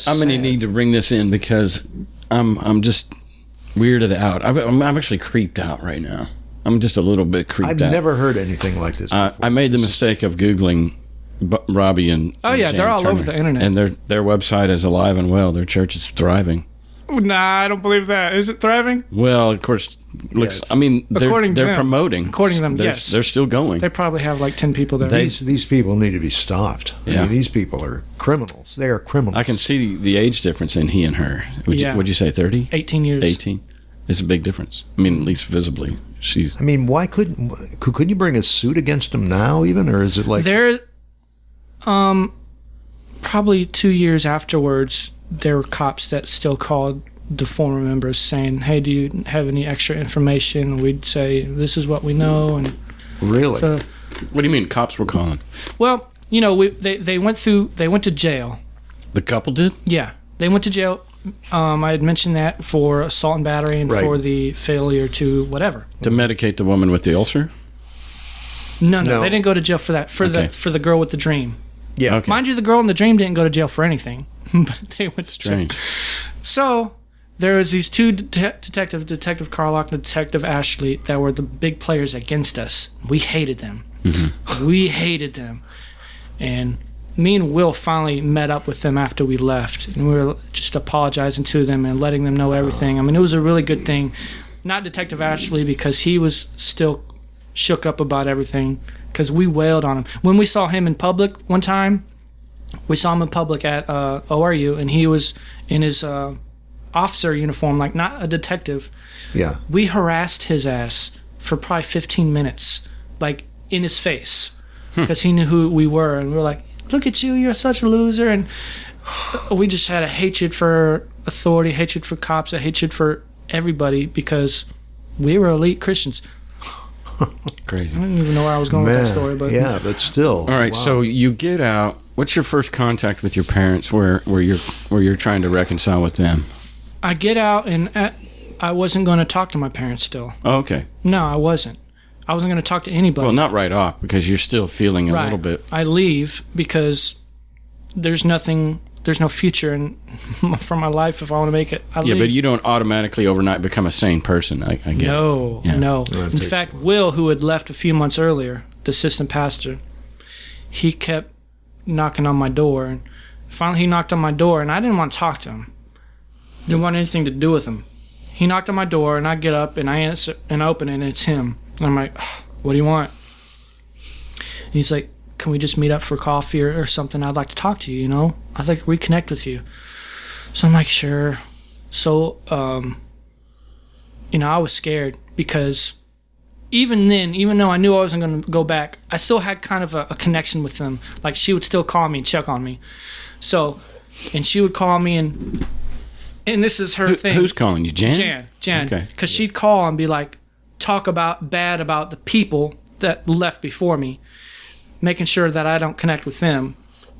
I'm gonna need to bring this in because I'm just weirded out. I'm actually creeped out right now. I'm just a little bit creeped out. I've never heard anything like this before. I made the mistake of Googling Robbie and they're all over the internet, and their website is alive and well. Their church is thriving. Nah, I don't believe that. Is it thriving? Well, of course, looks. I mean, they're promoting. According to them, yes, they're still going. They probably have like 10 people there. These people need to be stopped. Yeah. I mean, these people are criminals. They are criminals. I can see the age difference in he and her. Would you say 30? 18 years. 18. It's a big difference. I mean, at least visibly, I mean, why couldn't you bring a suit against them now, even, or is it like there? Probably 2 years afterwards, there were cops that still called the former members saying, "Hey, do you have any extra information?" We'd say, "This is what we know." And really? So, what do you mean cops were calling? Well, they went to jail. The couple did? Yeah, they went to jail. I had mentioned that for assault and battery and for the failure to whatever. To medicate the woman with the ulcer? No, they didn't go to jail for that. For the girl with the dream. Yeah. Okay. Mind you, the girl in the dream didn't go to jail for anything, but they went to jail. Strange. So there was these two Detective Carlock and Detective Ashley, that were the big players against us. We hated them. Mm-hmm. We hated them. And me and Will finally met up with them after we left, and we were just apologizing to them and letting them know everything. I mean, it was a really good thing. Not Detective Ashley, because he was still shook up about everything, because we wailed on him. When we saw him in public one time, we saw him in public at ORU, and he was in his officer uniform, like not a detective. Yeah. We harassed his ass for probably 15 minutes, like in his face, because he knew who we were, and we were like, "Look at you, you're such a loser." And we just had a hatred for authority, hatred for cops, a hatred for everybody, because we were elite Christians. Crazy. I don't even know where I was going with that story, but yeah, but still. All right, so you get out. What's your first contact with your parents, where you're trying to reconcile with them? I get out, and I wasn't going to talk to my parents still. Oh, okay. No, I wasn't. I wasn't going to talk to anybody. Well, not right off, because you're still feeling a little bit. I leave because there's no future for my life if I want to make it. Leave. But you don't automatically overnight become a sane person. I get no, it. Yeah. No. In fact, Will, who had left a few months earlier, the assistant pastor, he kept knocking on my door, and finally he knocked on my door, and I didn't want to talk to him. Didn't want anything to do with him. He knocked on my door, and I get up and I answer and open it, and it's him. And I'm like, "What do you want?" And he's like, "Can we just meet up for coffee or something? I'd like to talk to you, I'd like to reconnect with you." So I'm like, "Sure." So I was scared because even then, even though I knew I wasn't going to go back, I still had kind of a connection with them. Like, she would still call me and check on me. So, and she would call me, and this is her thing. Who's calling you, Jan? Jan. Okay. Because she'd call and be like, talk bad about the people that left before me, making sure that I don't connect with them.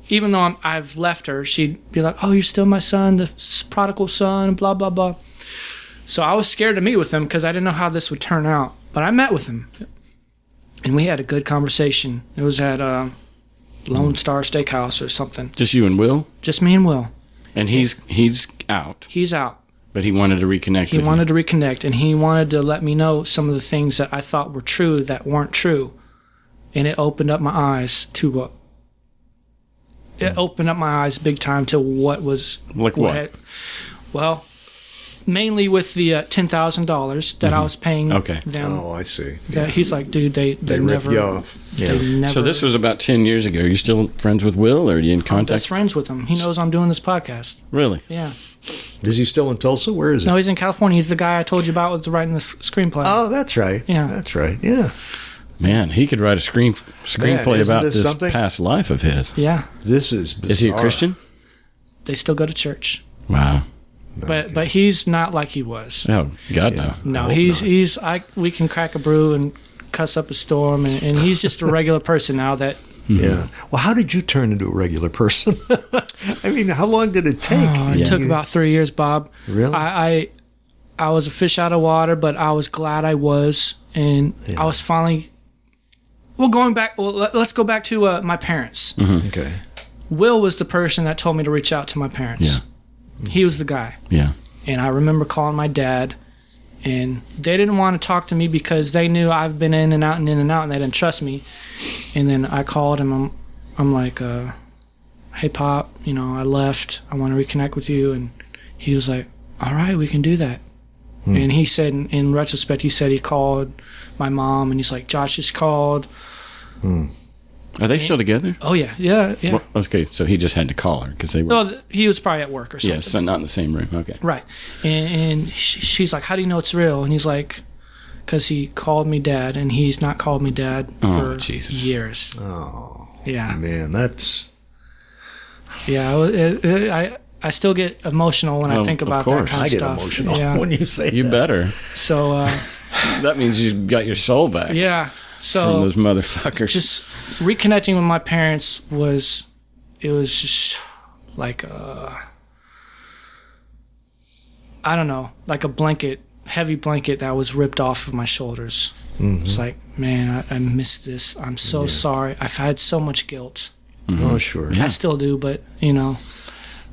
Even though I've left her, she'd be like, oh, you're still my son, the prodigal son, blah, blah, blah. So I was scared to meet with him because I didn't know how this would turn out. But I met with him, and we had a good conversation. It was at Lone Star Steakhouse or something. Just you and Will? Just me and Will. And he's out. He's out. But he wanted to reconnect with you. He wanted to reconnect, and he wanted to let me know some of the things that I thought were true that weren't true. And it opened up my eyes to it opened up my eyes big time to what was... Like what? Well, mainly with the $10,000 that I was paying them. Oh, I see. He's like, dude, they rip never... you off. Yeah. They never... So this was about 10 years ago. Are you still friends with Will, or are you in I'm contact? best friends with him. He knows I'm doing this podcast. Really? Yeah. Is he still in Tulsa? Where is he? No, he's in California. He's the guy I told you about with writing the screenplay. Oh, that's right. Yeah. That's right. Yeah. Man, he could write a screenplay isn't about this this something? past life of his. Yeah. This is bizarre. Is he a Christian? They still go to church. Wow. But he's not like he was. Oh, God, no. No, we can crack a brew and cuss up a storm, and he's just a regular person now that... Yeah. Well, how did you turn into a regular person? I mean, how long did it take? It took about 3 years, Bob. Really? I was a fish out of water, but I was glad I was, and I was finally... Well, let's go back to my parents. Mm-hmm. Okay. Will was the person that told me to reach out to my parents. Yeah. He was the guy. Yeah. And I remember calling my dad, and they didn't want to talk to me because they knew I've been in and out, and they didn't trust me. And then I called him. I'm like, hey, Pop, I left. I want to reconnect with you. And he was like, all right, we can do that. And he said, in retrospect, he called my mom, and he's like, Josh just called. Are they still together? Oh, yeah. Yeah. Well, okay, so he just had to call her because they were... No, he was probably at work or something. Yeah, so not in the same room. Okay. Right. And she's like, how do you know it's real? And he's like, because he called me dad, and he's not called me dad for years. Oh. Yeah. Man, that's... Yeah, I still get emotional when I think about that kind of I get stuff. emotional when you say You that. better. So... That means you got your soul back. Yeah. So from those motherfuckers. Just reconnecting with my parents was just like I don't know, like a heavy blanket that was ripped off of my shoulders. Mm-hmm. It's like, man, I missed this. I'm so sorry. I've had so much guilt. Mm-hmm. Oh, sure. I still do, but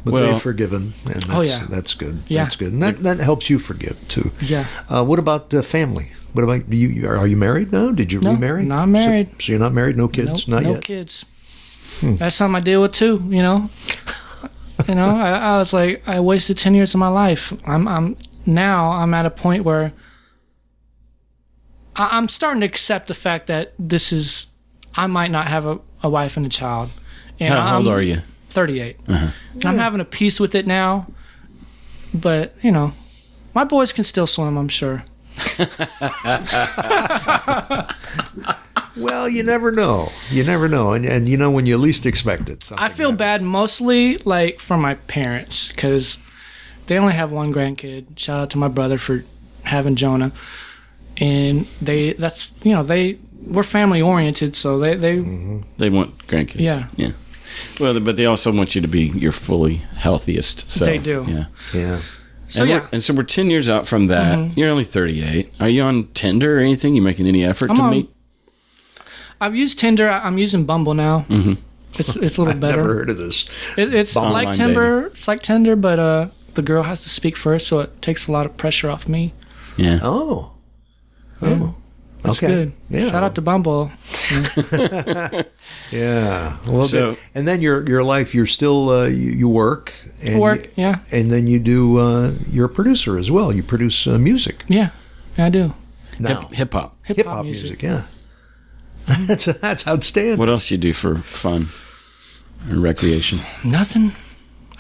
But they've forgiven, and that's good. Yeah. That's good. And that helps you forgive, too. Yeah. What about family? What about you? Are you married now? Did you remarry? No, not married. So you're not married? No kids? Nope, not yet? No kids. That's something I deal with, too, I was like, I wasted 10 years of my life. I'm at a point where I'm starting to accept the fact that I might not have a wife and a child. And How old are you? 38. And I'm having a peace with it now. But, my boys can still swim, I'm sure. Well, you never know. You never know. And when you least expect it. I feel bad mostly for my parents because they only have one grandkid. Shout out to my brother for having Jonah. And we're family oriented, so they want grandkids. Yeah. Yeah. Well, but they also want you to be your fully healthiest self. They do. Yeah. Yeah. So so we're 10 years out from that. Mm-hmm. You're only 38. Are you on Tinder or anything? You making any effort to meet? I've used Tinder. I'm using Bumble now. Mm-hmm. It's a little better. I've never heard of this. It's like Tinder. Dating. It's like Tinder, but the girl has to speak first, so it takes a lot of pressure off me. Yeah. Oh. That's okay. Good. Yeah. Shout out to Bumble. Yeah. Well, and then your life, you're still you work. And yeah. And then you do. You're a producer as well. You produce music. Yeah, I do. Now, hip hop music. Yeah. That's outstanding. What else do you do for fun and recreation? Nothing.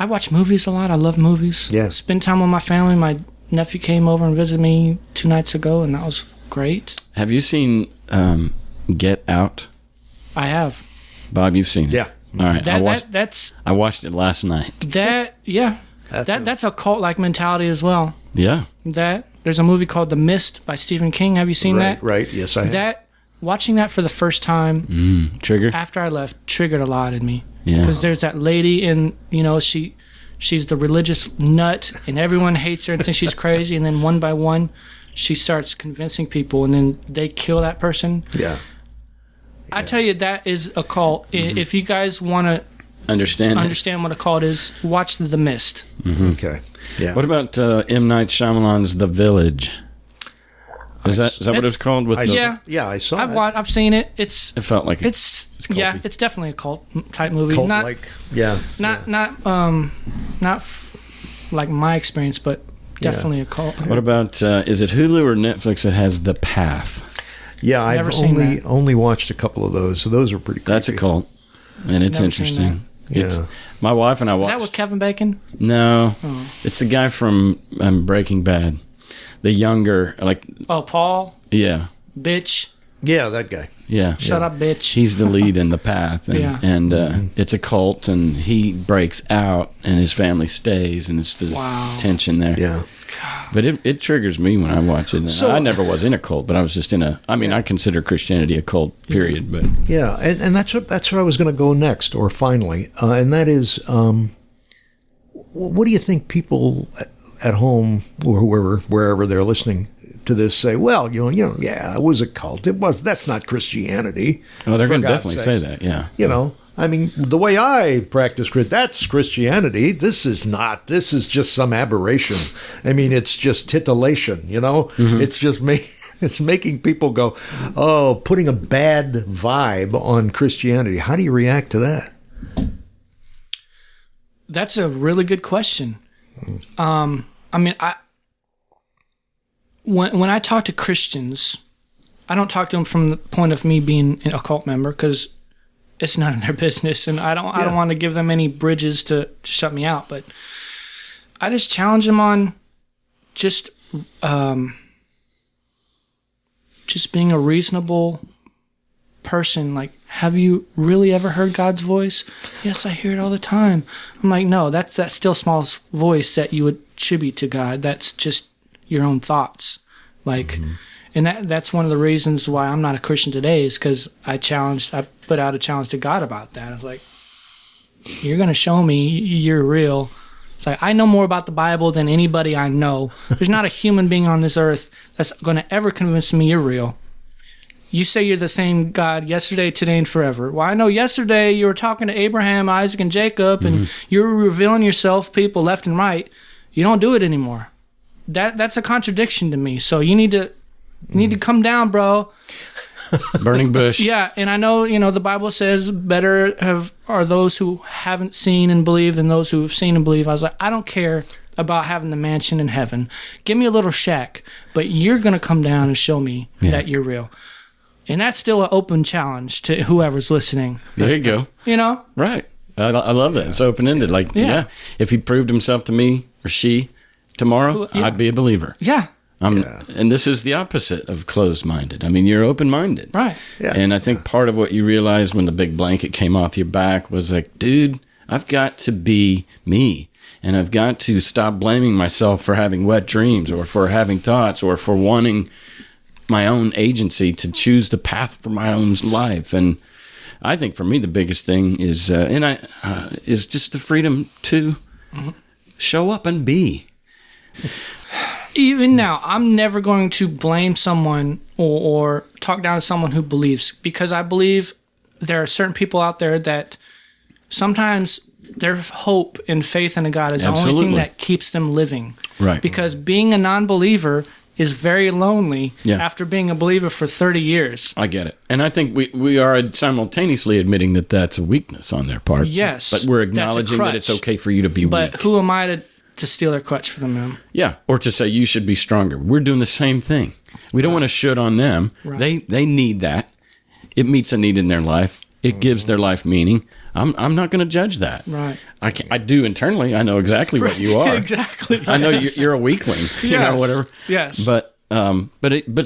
I watch movies a lot. I love movies. Yeah. Spend time with my family. nephew came over and visited me 2 nights ago, and that was great. Have you seen Get Out? I have. Bob, you've seen it? Yeah. All right. That's I watched it last night. That's a cult-like mentality as well. Yeah. There's a movie called The Mist by Stephen King. Have you seen that? Right. Yes, I have. Watching that for the first time Trigger? after I left triggered a lot in me. Yeah. Because there's that lady, and she's the religious nut, and everyone hates her and thinks she's crazy. And then one by one, she starts convincing people, and then they kill that person. Yeah. I tell you, that is a cult. If you guys want to Understand what a cult is, watch The Mist. Okay. Yeah. What about M. Night Shyamalan's The Village? Is that what it's called? Yeah, I saw it. I've seen it. It felt like it's culty. it's definitely a cult type movie. Cult-like. Not like my experience, but definitely a cult. What about is it Hulu or Netflix that has The Path? Yeah, Never I've seen only watched a couple of those. So those are pretty creepy. That's a cult, and it's Never interesting. Yeah. It's my wife and I Is watched. that with Kevin Bacon? No, it's the guy from Breaking Bad, the younger, Oh, Paul, yeah, bitch. Yeah, that guy. yeah. Shut up, bitch. He's the lead in The Path, and, Yeah. and it's a cult, and he breaks out, and his family stays, and it's the tension there. Yeah. But it triggers me when I watch it. So- I never was in a cult, but I was just in a. I mean, I consider Christianity a cult, period. But Yeah, and that's what I was going to go next, or finally, and that is, what do you think people at home or wherever they're listening to this say? Well, yeah, it was a cult. That's not Christianity. well, they're for going to God's definitely sakes. say that. Yeah. I mean, the way I practice, that's Christianity. This is not. This is just some aberration. I mean, it's just titillation, It's just it's making people go, oh, putting a bad vibe on Christianity. How do you react to that? That's a really good question. I mean, when I talk to Christians, I don't talk to them from the point of me being a cult member, because it's none of their business, and I don't want to give them any bridges to shut me out. But I just challenge them on just being a reasonable person. Like, have you really ever heard God's voice? Yes, I hear it all the time. I'm like, no, that's that still small voice that you would attribute to God. That's just your own thoughts. Like, and that's one of the reasons why I'm not a Christian today, is because I put out a challenge to God about that. I was like, you're going to show me you're real. It's like, I know more about the Bible than anybody I know. There's not a human being on this earth that's going to ever convince me you're real. You say you're the same God yesterday, today, and forever. Well, I know yesterday you were talking to Abraham, Isaac, and Jacob, and you were revealing yourself people left and right. You don't do it anymore. That's a contradiction to me. So you need to come down, bro. Burning bush. Yeah, and I know, the Bible says better are those who haven't seen and believe than those who have seen and believe. I was like, I don't care about having the mansion in heaven. Give me a little shack, but you're going to come down and show me that you're real. And that's still an open challenge to whoever's listening. There you go. Right. I love that. It's open-ended. Like, if he proved himself to me or she tomorrow, I'd be a believer. Yeah. And this is the opposite of closed-minded. I mean, you're open-minded. Right. Yeah. And I think part of what you realized when the big blanket came off your back was like, dude, I've got to be me. And I've got to stop blaming myself for having wet dreams or for having thoughts or for wanting my own agency to choose the path for my own life. And I think for me, the biggest thing is, is just the freedom to show up and be. Even now, I'm never going to blame someone or talk down to someone who believes, because I believe there are certain people out there that sometimes their hope and faith in a God is the only thing that keeps them living. Right. Because being a non-believer is very lonely after being a believer for 30 years. I get it. And I think we are simultaneously admitting that that's a weakness on their part. Yes. But we're acknowledging that it's okay for you to be weak. But who am I to steal their crutch from them? Yeah. Or to say you should be stronger. We're doing the same thing. We don't want to shit on them. Right. They need that. It meets a need in their life. It gives their life meaning. I'm not going to judge that. Right. I do internally. I know exactly what you are. Exactly. I know you're a weakling. You know, whatever. Yes. But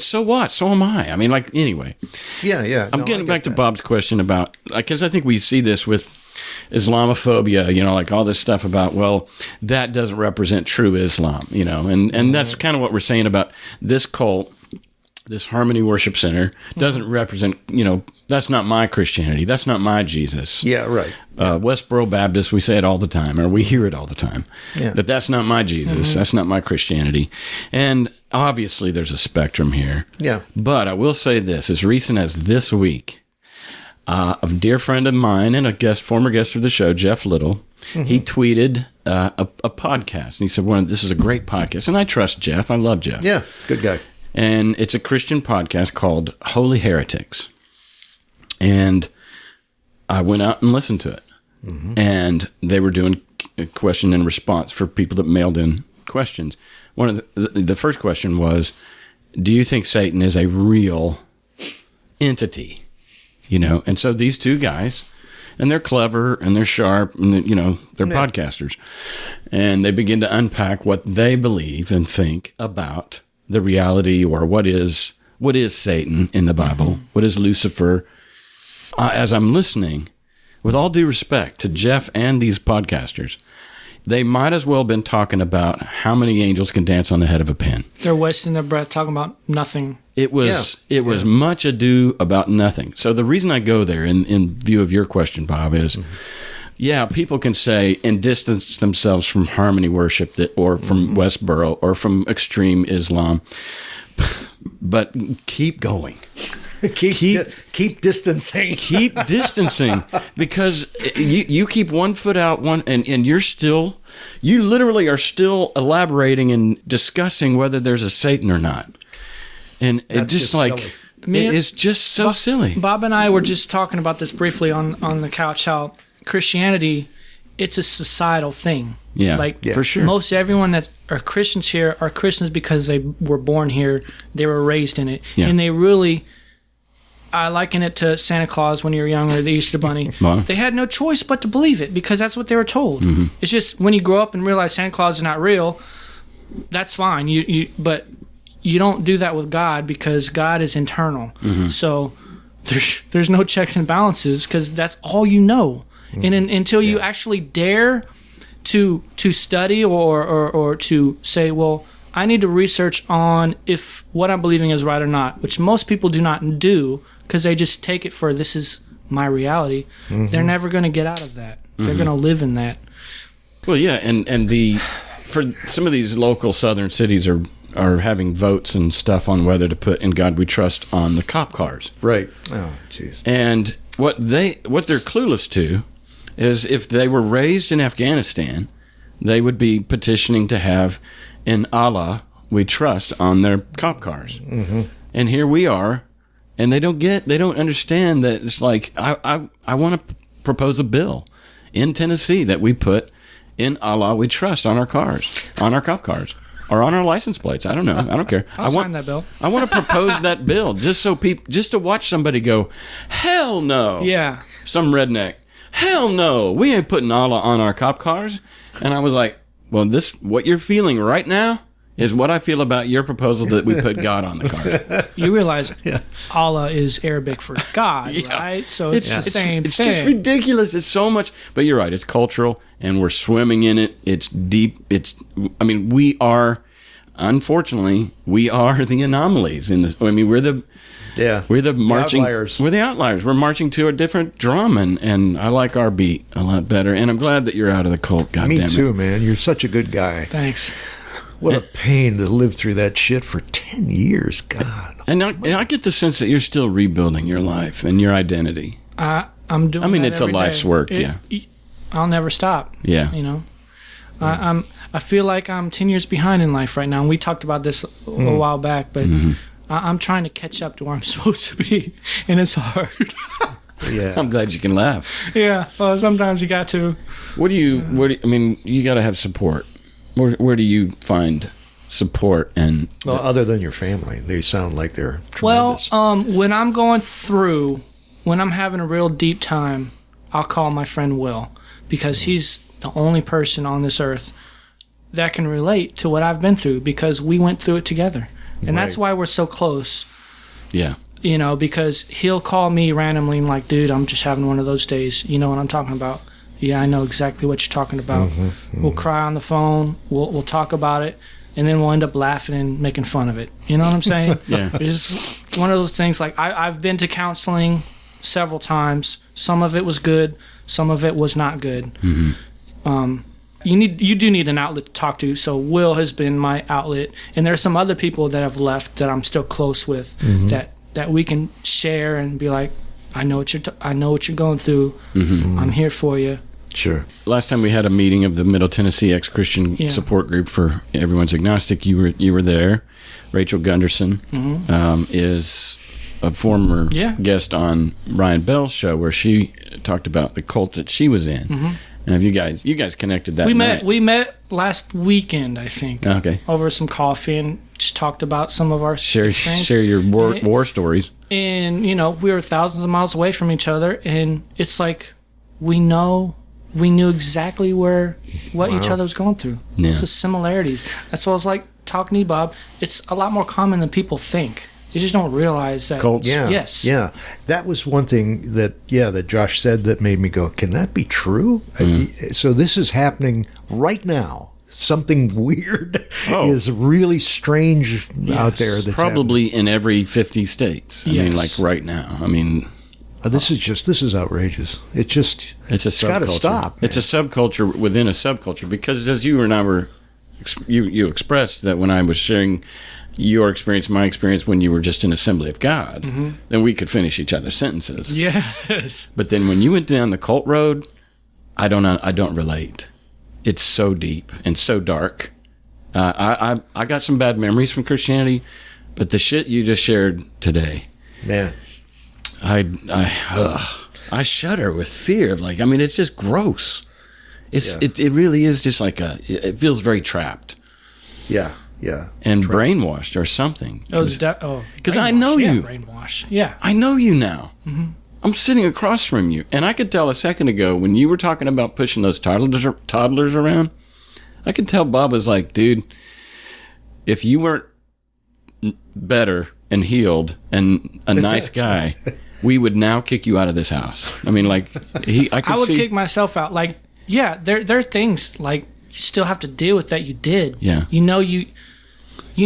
so what? So am I. I mean, like, anyway. Yeah. I'm getting back to Bob's question about, because I think we see this with Islamophobia, you know, like all this stuff about, well, that doesn't represent true Islam, you know, and that's kind of what we're saying about this cult. This Harmony Worship Center doesn't represent, you know, that's not my Christianity. That's not my Jesus. Yeah, right. Westboro Baptist, we say it all the time, or we hear it all the time. Yeah. But that's not my Jesus. That's not my Christianity. And obviously there's a spectrum here. Yeah. But I will say this, as recent as this week, a dear friend of mine and former guest of the show, Jeff Little, he tweeted a podcast. And he said, this is a great podcast. And I trust Jeff. I love Jeff. Yeah, good guy. And it's a Christian podcast called Holy Heretics. And I went out and listened to it. And they were doing a question and response for people that mailed in questions. One of the first question was, do you think Satan is a real entity? You know, and so these two guys, and they're clever and they're sharp and, you know, they're podcasters. And they begin to unpack what they believe and think about the reality, or what is Satan in the Bible? What is Lucifer? As I'm listening, with all due respect to Jeff and these podcasters, they might as well have been talking about how many angels can dance on the head of a pin. They're wasting their breath talking about nothing. It was much ado about nothing. So the reason I go there, in view of your question, Bob, is yeah, people can say and distance themselves from Harmony Worship or from Westboro or from extreme Islam, but keep going. keep distancing. Keep distancing, because you keep one foot out, and you literally are still elaborating and discussing whether there's a Satan or not. And it's just like, silly. it's just so silly. Bob and I were just talking about this briefly on the couch, how Christianity, it's a societal thing. Yeah, for sure. Most everyone that are Christians here are Christians because they were born here, they were raised in it. Yeah. And they really, I liken it to Santa Claus when you were young, or the Easter Bunny. Wow. They had no choice but to believe it because that's what they were told. It's just when you grow up and realize Santa Claus is not real, that's fine. But you don't do that with God, because God is internal. So there's no checks and balances, because that's all you know. And until you actually dare to study or to say, well, I need to research on if what I'm believing is right or not, which most people do not do, because they just take it for, this is my reality. They're never going to get out of that. They're going to live in that. Well, yeah, and for some of these local southern cities are having votes and stuff on whether to put "In God We Trust" on the cop cars. Right. Oh, jeez. And what they're clueless to is, if they were raised in Afghanistan, they would be petitioning to have "In Allah We Trust" on their cop cars. And here we are, and they don't understand that it's like, I want to propose a bill in Tennessee that we put "In Allah We Trust" on our cars, on our cop cars, or on our license plates. I don't know. I don't care. I'll sign that bill. I want to propose that bill just to watch somebody go, hell no. Yeah. Some redneck, hell no, we ain't putting Allah on our cop cars. And I was like, well, what you're feeling right now is what I feel about your proposal that we put God on the car. You realize Allah is Arabic for God, right? So it's the same thing. It's just ridiculous. It's so much. But you're right. It's cultural, and we're swimming in it. It's deep. We are, unfortunately, the anomalies in this. I mean, we're the marching outliers. We're the outliers. We're marching to a different drum, and I like our beat a lot better. And I'm glad that you're out of the cult. God damn it. Me too, man. You're such a good guy. Thanks. What a pain to live through that shit for 10 years. God. And I get the sense that you're still rebuilding your life and your identity. I'm doing. I mean, it's a life's work. I'll never stop. Yeah. You know, I feel like I'm 10 years behind in life right now. And we talked about this a while back, but I'm trying to catch up to where I'm supposed to be, and it's hard. Yeah. I'm glad you can laugh. Yeah. Well, sometimes you got to. You got to have support. Where do you find support? And other than your family, they sound like they're tremendous. Well, when I'm going through, when I'm having a real deep time, I'll call my friend Will, because he's the only person on this earth that can relate to what I've been through, because we went through it together. And that's why we're so close. Yeah. You know, because he'll call me randomly and like, dude, I'm just having one of those days. You know what I'm talking about? Yeah, I know exactly what you're talking about. We'll cry on the phone. We'll talk about it. And then we'll end up laughing and making fun of it. You know what I'm saying? Yeah. It's just one of those things. Like, I've been to counseling several times. Some of it was good. Some of it was not good. You do need an outlet to talk to. So Will has been my outlet. And there's some other people that have left that I'm still close with that we can share and be like, I know what you're going through. I'm here for you. Sure. Last time we had a meeting of the Middle Tennessee Ex-Christian Support Group for Everyone's Agnostic, you were there. Rachel Gunderson is a former guest on Ryan Bell's show, where she talked about the cult that she was in. And have you guys connected that night? We met last weekend, I think. Okay. Over some coffee, and just talked about some of our share your war stories. And you know, we were thousands of miles away from each other, and it's like we knew exactly what each other was going through. Yeah. It's the similarities. That's why I was like talking to you, Bob. It's a lot more common than people think. You just don't realize that. Cults. Yeah. Yes. Yeah. That was one thing that Josh said that made me go, can that be true? So this is happening right now. Something weird is really strange out there. That's probably happening in every 50 states. I mean, like right now. I mean, this is outrageous. It's a subculture. Got to stop. Man. It's a subculture within a subculture, because as you and I were, you expressed that when I was sharing your experience, my experience when you were just in Assembly of God, then we could finish each other's sentences. Yes. But then when you went down the cult road, I don't relate. It's so deep and so dark. I got some bad memories from Christianity, but the shit you just shared today, man, I shudder with fear of, like, I mean, it's just gross. It really is just like it feels very trapped. Yeah. And brainwashed or something. Because I know you. Brainwash. Yeah. I know you now. I'm sitting across from you, and I could tell a second ago when you were talking about pushing those toddlers around, I could tell Bob was like, dude, if you weren't better and healed and a nice guy, we would now kick you out of this house. I mean, like, I would kick myself out. Like, yeah, there are things like you still have to deal with that you did. Yeah. You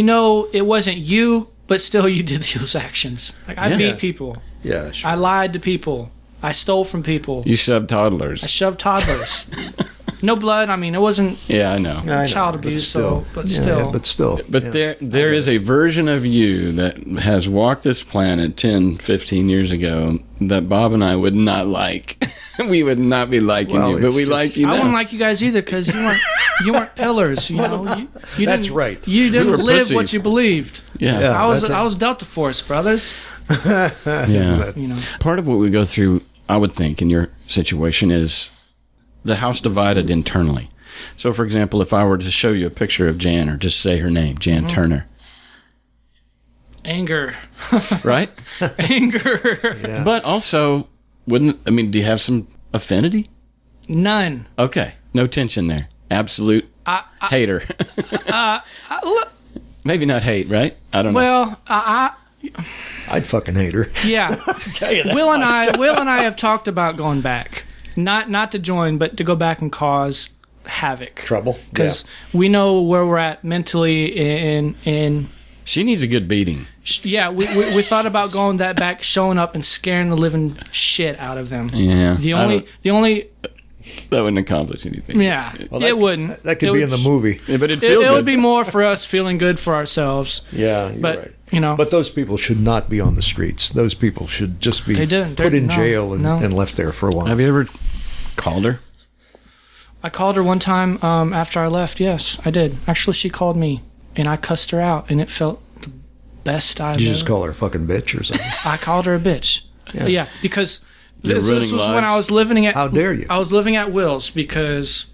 know it wasn't you, but still you did those actions. Like, I beat people. Yeah, sure. I lied to people. I stole from people. You shoved toddlers. I shoved toddlers. No blood. I mean, it wasn't I know. child abuse, but still. But there is a version of you that has walked this planet 10, 15 years ago that Bob and I would not like. We would not be liking you, but we like you now. I wouldn't like you guys either, because you weren't pillars. You know, you That's didn't, right. You didn't live pussies. what you believed. Yeah. I was Delta Force, brothers. Yeah. You know. Part of what we go through, I would think, in your situation is the house divided internally. So, for example, if I were to show you a picture of Jan, or just say her name, Jan Turner. Anger. Right? Anger. Yeah. But also, do you have some affinity? None. Okay. No tension there. Absolute hater. Maybe not hate, right? I don't know. Well, I'd fucking hate her. Yeah. Tell you that. Will and I have talked about going back. Not to join, but to go back and cause havoc. Trouble. Because we know where we're at mentally and she needs a good beating. yeah, we thought about going that back, showing up and scaring the living shit out of them. Yeah. The only that wouldn't accomplish anything. Yeah, it wouldn't. That could be in the movie. Yeah, but it would be more for us feeling good for ourselves. Yeah, you're but right. you know, But those people should not be on the streets. Those people should just be put in jail and left there for a while. Have you ever called her? I called her one time after I left. Yes, I did. Actually, she called me, and I cussed her out, and it felt the best I've ever. Did you just call her a fucking bitch or something? I called her a bitch. Yeah, because this was lives. when I was living at. How dare you? I was living at Will's because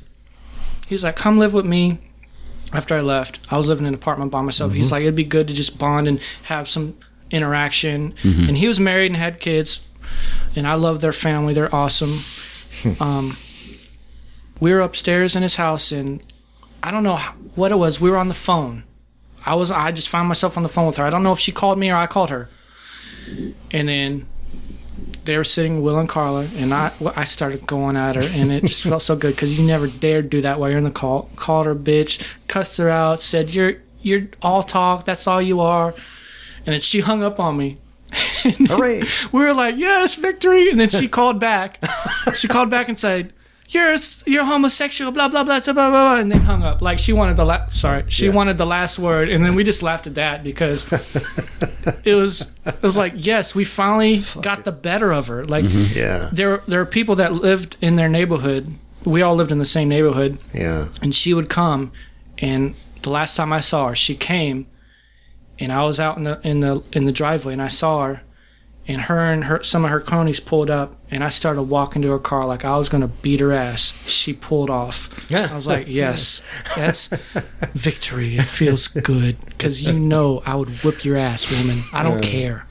he was like, "Come live with me." After I left, I was living in an apartment by myself. He's like, "It'd be good to just bond and have some interaction." And he was married and had kids, and I love their family. They're awesome. We were upstairs in his house, and I don't know what it was. We were on the phone. I just found myself on the phone with her. I don't know if she called me or I called her. And then they were sitting, Will and Carla, and I started going at her, and it just felt so good because you never dared do that while you're in the call. Called her bitch, cussed her out, said, you're all talk, that's all you are. And then she hung up on me. Hooray! We were like, yes, victory. And then she called back. She called back and said, you're homosexual, blah, blah, blah, blah, blah, blah, and then hung up. Like, she wanted wanted the last word, and then we just laughed at that because it was like, yes, we finally got the better of her. Like, there are people that lived in their neighborhood. We all lived in the same neighborhood. Yeah. And she would come, and the last time I saw her, she came, and I was out in the driveway, and I saw her. And some of her cronies pulled up, and I started walking to her car like I was going to beat her ass. She pulled off. I was like, yes, that's victory. It feels good because I would whip your ass, woman. I don't care.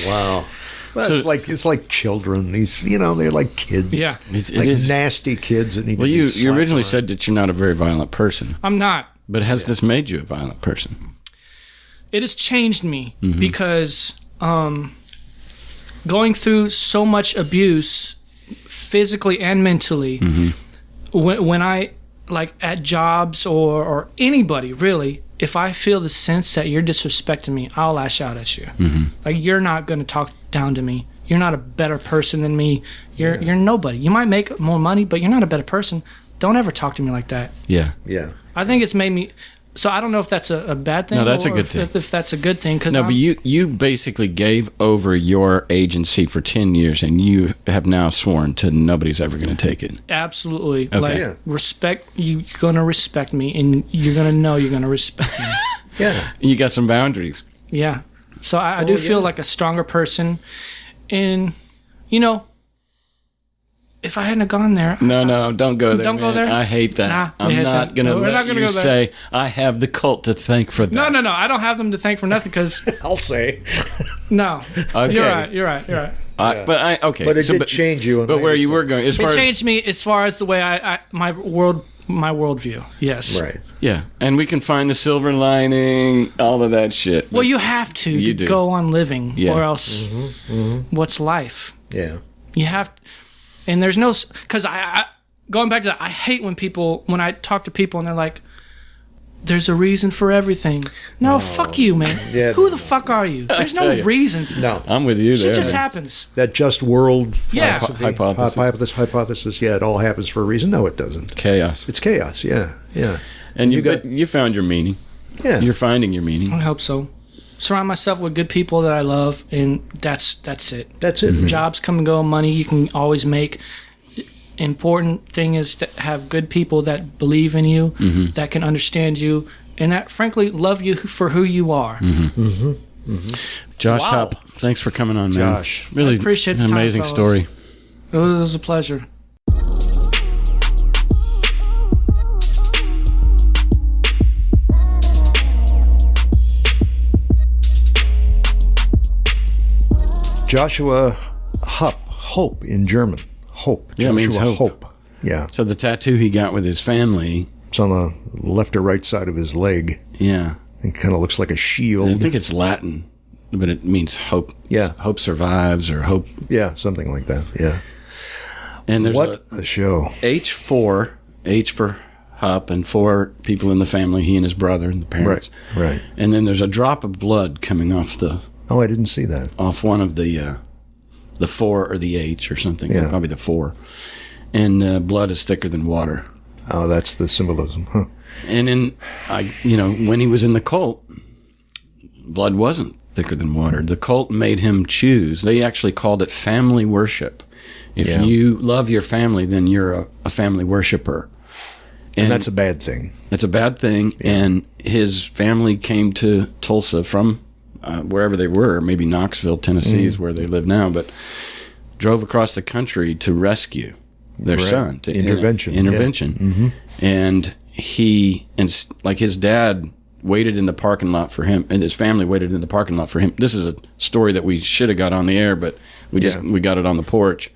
Wow. Well, so, it's like children. These, they're like kids. Yeah. It is nasty kids that need to be you originally said that you're not a very violent person. I'm not. But has this made you a violent person? It has changed me because... going through so much abuse, physically and mentally, when I, like, at jobs or anybody, really, if I feel the sense that you're disrespecting me, I'll lash out at you. Like, you're not going to talk down to me. You're not a better person than me. You're nobody. You might make more money, but you're not a better person. Don't ever talk to me like that. Yeah. I think it's made me... So I don't know if that's a bad thing. No, that's a good thing. If that's a good thing, but you basically gave over your agency for 10 years, and you have now sworn to nobody's ever going to take it. Absolutely. Okay. Like, respect. You're going to respect me, and you're going to know you're going to respect me. Yeah. You got some boundaries. Yeah. So I do feel like a stronger person, and if I hadn't gone there... No, don't go there, Don't go there? I hate that. Nah, I'm not going to let you say, I have the cult to thank for that. No. I don't have them to thank for nothing because... I'll say. No. Okay. You're right. But it did change you. But where you were going... It changed me as far as the way my worldview. Yes. Right. Yeah. And we can find the silver lining, all of that shit. Well, you have to go on living, or else what's life? Yeah. You have... And there's no... Because going back to that, I hate when I talk to people and they're like, there's a reason for everything. No, fuck you, man. Who the fuck are you? There's no reasons. No. I'm with you there. Shit just happens. That just world philosophy, hypothesis. Yeah, it all happens for a reason. No, it doesn't. Chaos. It's chaos, yeah. And you found your meaning. Yeah. You're finding your meaning. I hope so. Surround myself with good people that I love, and that's it. That's it. Jobs come and go, money you can always make. Important thing is to have good people that believe in you, that can understand you, and that frankly love you for who you are. Josh Hupp, thanks for coming on, man. Josh, really I appreciate the an time, amazing fellas. story. It was a pleasure. Joshua Hupp, Hope in German. Hope. Yeah, it means hope. Yeah. So the tattoo he got with his family... It's on the left or right side of his leg. Yeah. It kind of looks like a shield. I think it's Latin, but it means hope. Yeah. Hope survives or hope... Yeah, something like that. Yeah. And there's a show. H for Hupp, and 4 people in the family, he and his brother and the parents. Right. And then there's a drop of blood coming off the... Oh, I didn't see that. Off one of the 4 or the H or something. Yeah. Probably the 4. And blood is thicker than water. Oh, that's the symbolism, huh? And when he was in the cult, blood wasn't thicker than water. The cult made him choose. They actually called it family worship. If you love your family, then you're a family worshiper. And that's a bad thing. That's a bad thing. Yeah. And his family came to Tulsa from wherever they were, maybe Knoxville, Tennessee is where they live now, but drove across the country to rescue their son. Intervention. Yeah. And his dad waited in the parking lot for him, and his family waited in the parking lot for him. This is a story that we should have got on the air, but we got it on the porch.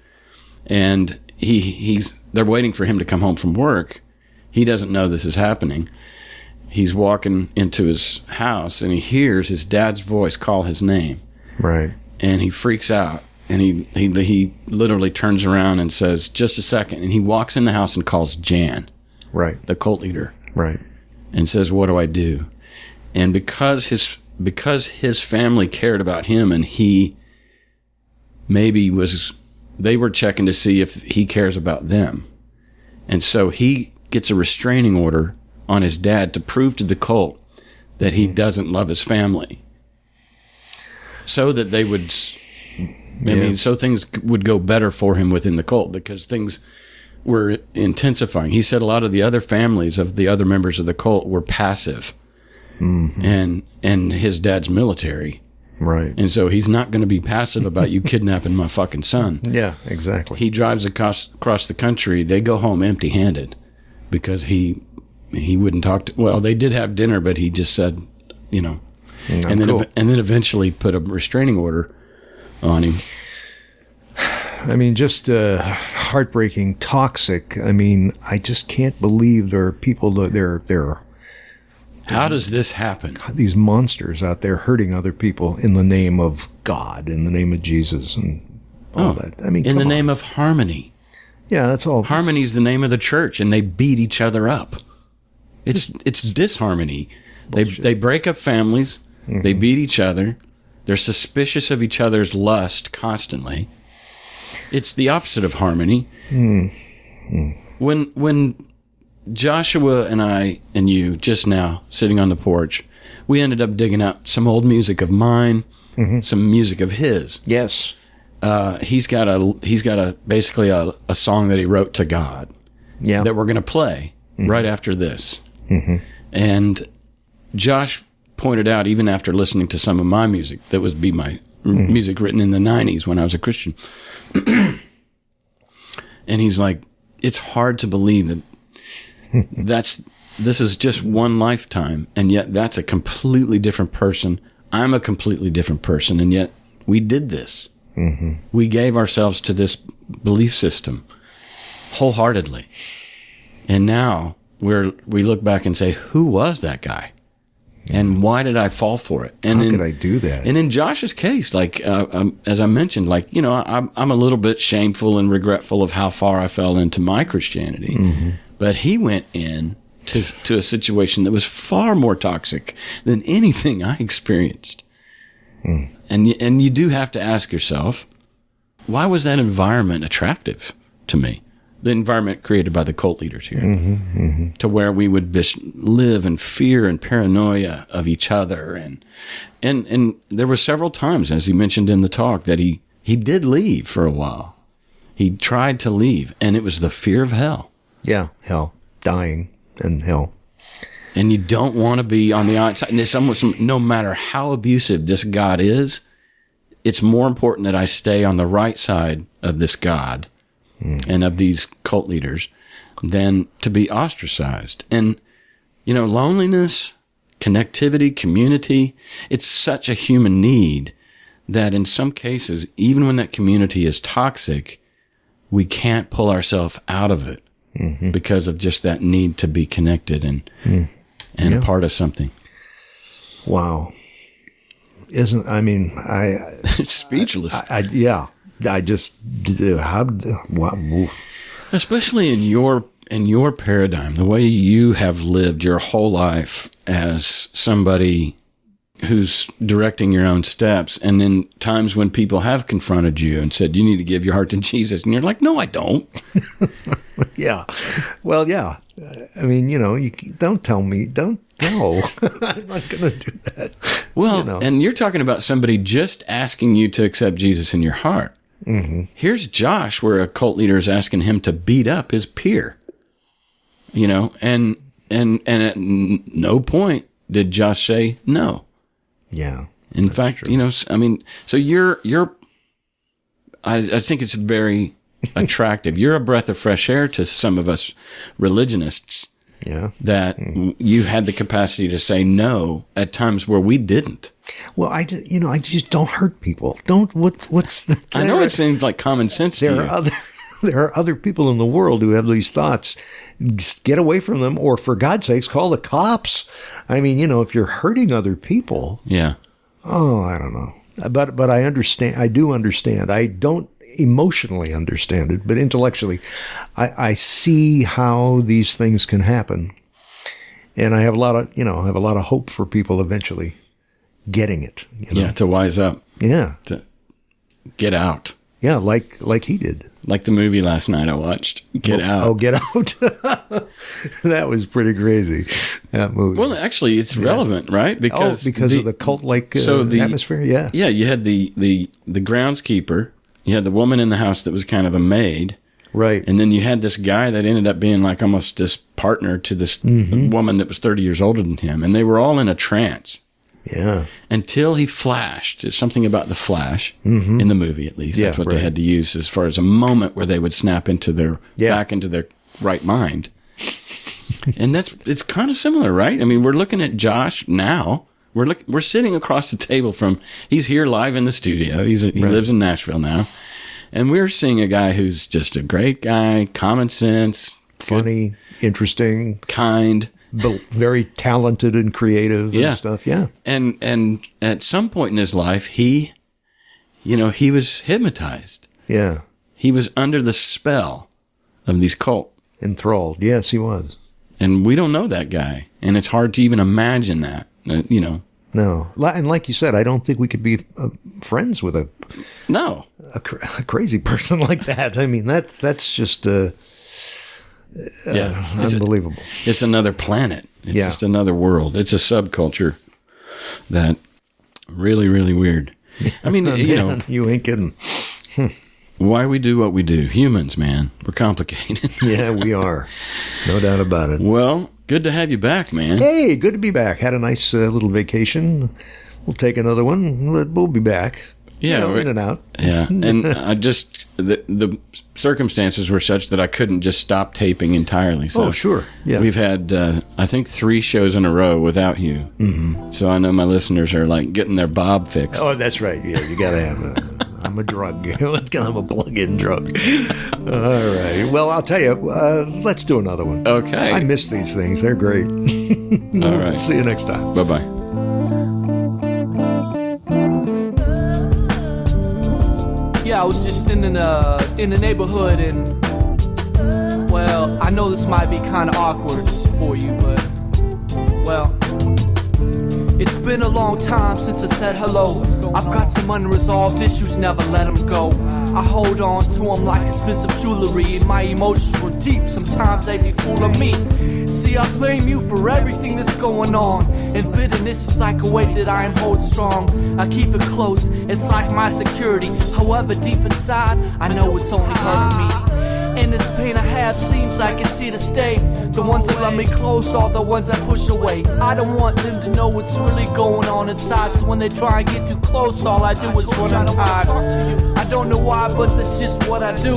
And they're waiting for him to come home from work. He doesn't know this is happening. He's walking into his house and he hears his dad's voice call his name. Right. And he freaks out. And he literally turns around and says, "Just a second." And he walks in the house and calls Jan, right, the cult leader, right, and says, "What do I do?" And because his family cared about him, and he they were checking to see if he cares about them, and so he gets a restraining order on his dad to prove to the cult that he doesn't love his family, so that they would. So things would go better for him within the cult, because things were intensifying. He said a lot of the other families of the other members of the cult were passive, and his dad's military. Right. And so he's not going to be passive about you kidnapping my fucking son. Yeah, exactly. He drives across the country. They go home empty-handed because he wouldn't talk to. Well, they did have dinner, but he just said, and then eventually put a restraining order on him. I mean, just heartbreaking, toxic. I mean, I just can't believe there are people that they're How does this happen? These monsters out there hurting other people in the name of God, in the name of Jesus, and all that. I mean, in the name of harmony. Yeah, that's all. Harmony is the name of the church, and they beat each other up. It's disharmony. They break up families. Mm-hmm. They beat each other. They're suspicious of each other's lust constantly. It's the opposite of harmony. Mm-hmm. When Joshua and I and you just now sitting on the porch, we ended up digging out some old music of mine, some music of his. Yes. He's got basically a song that he wrote to God. Yeah. That we're going to play right after this. Mm-hmm. And Josh pointed out, even after listening to some of my music, that would be my music written in the 90s when I was a Christian. And he's like, it's hard to believe that this is just one lifetime, and yet that's a completely different person. I'm a completely different person, and yet we did this. Mm-hmm. We gave ourselves to this belief system wholeheartedly. And now we look back and say, who was that guy? And why did I fall for it? And how could I do that? And in Josh's case, like as I mentioned, like, I'm a little bit shameful and regretful of how far I fell into my Christianity. Mm-hmm. But he went in to a situation that was far more toxic than anything I experienced. Mm. And you do have to ask yourself, why was that environment attractive to me? The environment created by the cult leaders here, to where we would live in fear and paranoia of each other. And there were several times, as he mentioned in the talk, that he did leave for a while. He tried to leave, and it was the fear of hell. Yeah, hell. Dying and hell. And you don't want to be on the outside. And it's almost, no matter how abusive this God is, it's more important that I stay on the right side of this God and of these cult leaders than to be ostracized. And, loneliness, connectivity, community, it's such a human need that in some cases, even when that community is toxic, we can't pull ourselves out of it because of just that need to be connected and a part of something. Wow. It's speechless. Especially in your paradigm, the way you have lived your whole life as somebody who's directing your own steps, and then times when people have confronted you and said, you need to give your heart to Jesus, and you're like, no, I don't. Yeah. Well, yeah. I mean, you don't tell me, don't. No, I'm not going to do that. Well, and you're talking about somebody just asking you to accept Jesus in your heart. Mm-hmm. Here's Josh, where a cult leader is asking him to beat up his peer. And at no point did Josh say no. Yeah. In fact, true. So you're. I think it's very attractive. You're a breath of fresh air to some of us religionists. Yeah. That you had the capacity to say no at times where we didn't. Well, I just don't hurt people. Don't, what's the... I know it seems like common sense to you. there are other people in the world who have these thoughts. Get away from them, or for God's sakes, call the cops. I mean, if you're hurting other people. Yeah. Oh, I don't know. But I understand. I do understand. I don't emotionally understand it, but intellectually, I see how these things can happen. And I have a lot of hope for people eventually getting it. Yeah, to wise up. Yeah. To get out. Yeah, like he did. Like the movie last night I watched. Get Out. Oh, Get Out. That was pretty crazy, that movie. Well, actually, it's relevant, right? Because of the cult-like atmosphere? Yeah. Yeah, you had the groundskeeper. You had the woman in the house that was kind of a maid. Right. And then you had this guy that ended up being like almost this partner to this woman that was 30 years older than him. And they were all in a trance. Yeah. Until he flashed. There's something about the flash in the movie, at least. That's what they had to use as far as a moment where they would snap into their back into their right mind. And it's kind of similar, right? I mean, we're looking at Josh now. We're sitting across the table from. He's here live in the studio. He lives in Nashville now, and we're seeing a guy who's just a great guy, common sense, funny, interesting, kind. But very talented and creative and stuff, yeah. And at some point in his life, he was hypnotized. Yeah. He was under the spell of these cult. Enthralled. Yes, he was. And we don't know that guy. And it's hard to even imagine that, No. And like you said, I don't think we could be friends with a crazy person like that. I mean, that's just... unbelievable. It's another planet. It's just another world. It's a subculture that really, really weird. I mean, you ain't kidding. Why we do what we do. Humans, man. We're complicated. Yeah, we are. No doubt about it. Well, good to have you back, man. Hey, good to be back. Had a nice little vacation. We'll take another one. We'll be back. Yeah, in and out. Yeah, and I just the circumstances were such that I couldn't just stop taping entirely. So sure. Yeah, we've had I think 3 shows in a row without you. Mm-hmm. So I know my listeners are like getting their Bob fix. Oh, that's right. Yeah, you gotta have. I'm a drug. I'm a plug-in drug. All right. Well, I'll tell you. Let's do another one. Okay. I miss these things. They're great. All right. See you next time. Bye-bye. Yeah, I was just in the neighborhood, and well, I know this might be kind of awkward for you, but well, it's been a long time since I said hello. I've got some unresolved issues, never let them go. I hold on to them like expensive jewelry, and my emotions run deep. Sometimes they be fooling me. See, I blame you for everything that's going on, and bitterness is like a weight that I am holding strong. I keep it close, it's like my security. However, deep inside, I know it's only hurting me. And this pain I have seems like it's here to stay. The ones that love me close are the ones that push away. I don't want them to know what's really going on inside, so when they try and get too close, all I do is run and hide. I don't know why, but that's just what I do.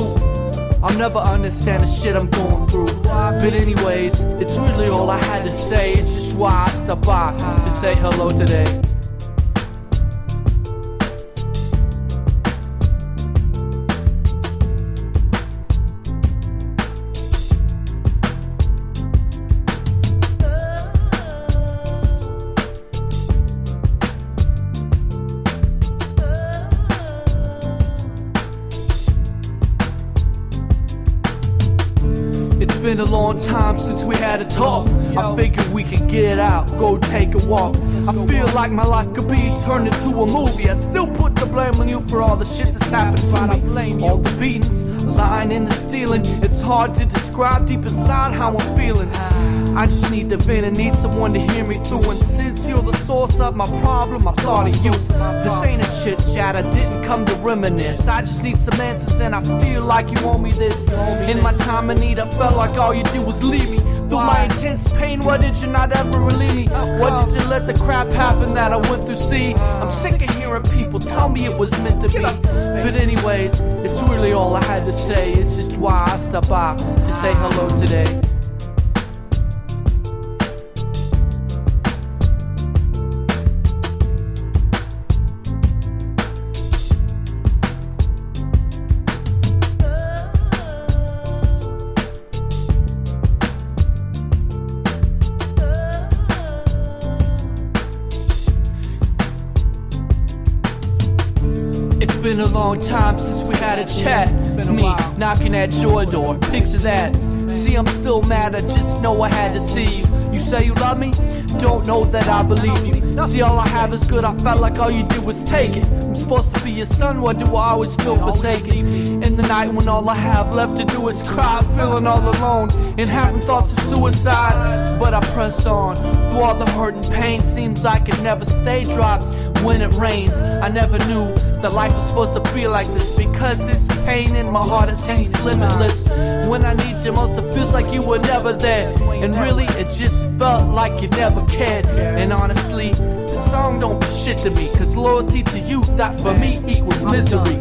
I'll never understand the shit I'm going through. But anyways, it's really all I had to say. It's just why I stopped by to say hello today. It's been a long time since we had a talk. I figured we could get out, go take a walk. I feel like my life could be turned into a movie. I still put the blame on you for all the shit that's happened to me. All the beatings, lying and the stealing. It's hard to describe deep inside how I'm feeling. I just need to vent and need someone to hear me through. And since you're the source of my problem, I thought of you. This ain't a chit chat, I didn't come to reminisce. I just need some answers and I feel like you owe me this. In my time of need, I felt like all you did was leave me. Through my intense pain, why did you not ever relieve me? Why did you let the crap happen that I went through? See, I'm sick of hearing people tell me it was meant to be. But anyways, it's really all I had to say. It's just why I stopped by to say hello today. been a long time since we had a chat. Me knocking at your door, picture that. See, I'm still mad, I just know I had to see you. You say you love me? Don't know that I believe you. See, all I have is good, I felt like all you did was take it. I'm supposed to be your son, why do I always feel forsaken? In the night when all I have left to do is cry, feeling all alone and having thoughts of suicide. But I press on, through all the hurt and pain, seems like it never stay dry when it rains. I never knew that life was supposed to be like this, because this pain in my heart, it seems limitless. When I need you most, it feels like you were never there, and really it just felt like you never cared. And honestly, this song don't be shit to me, cause loyalty to you, that for me equals misery.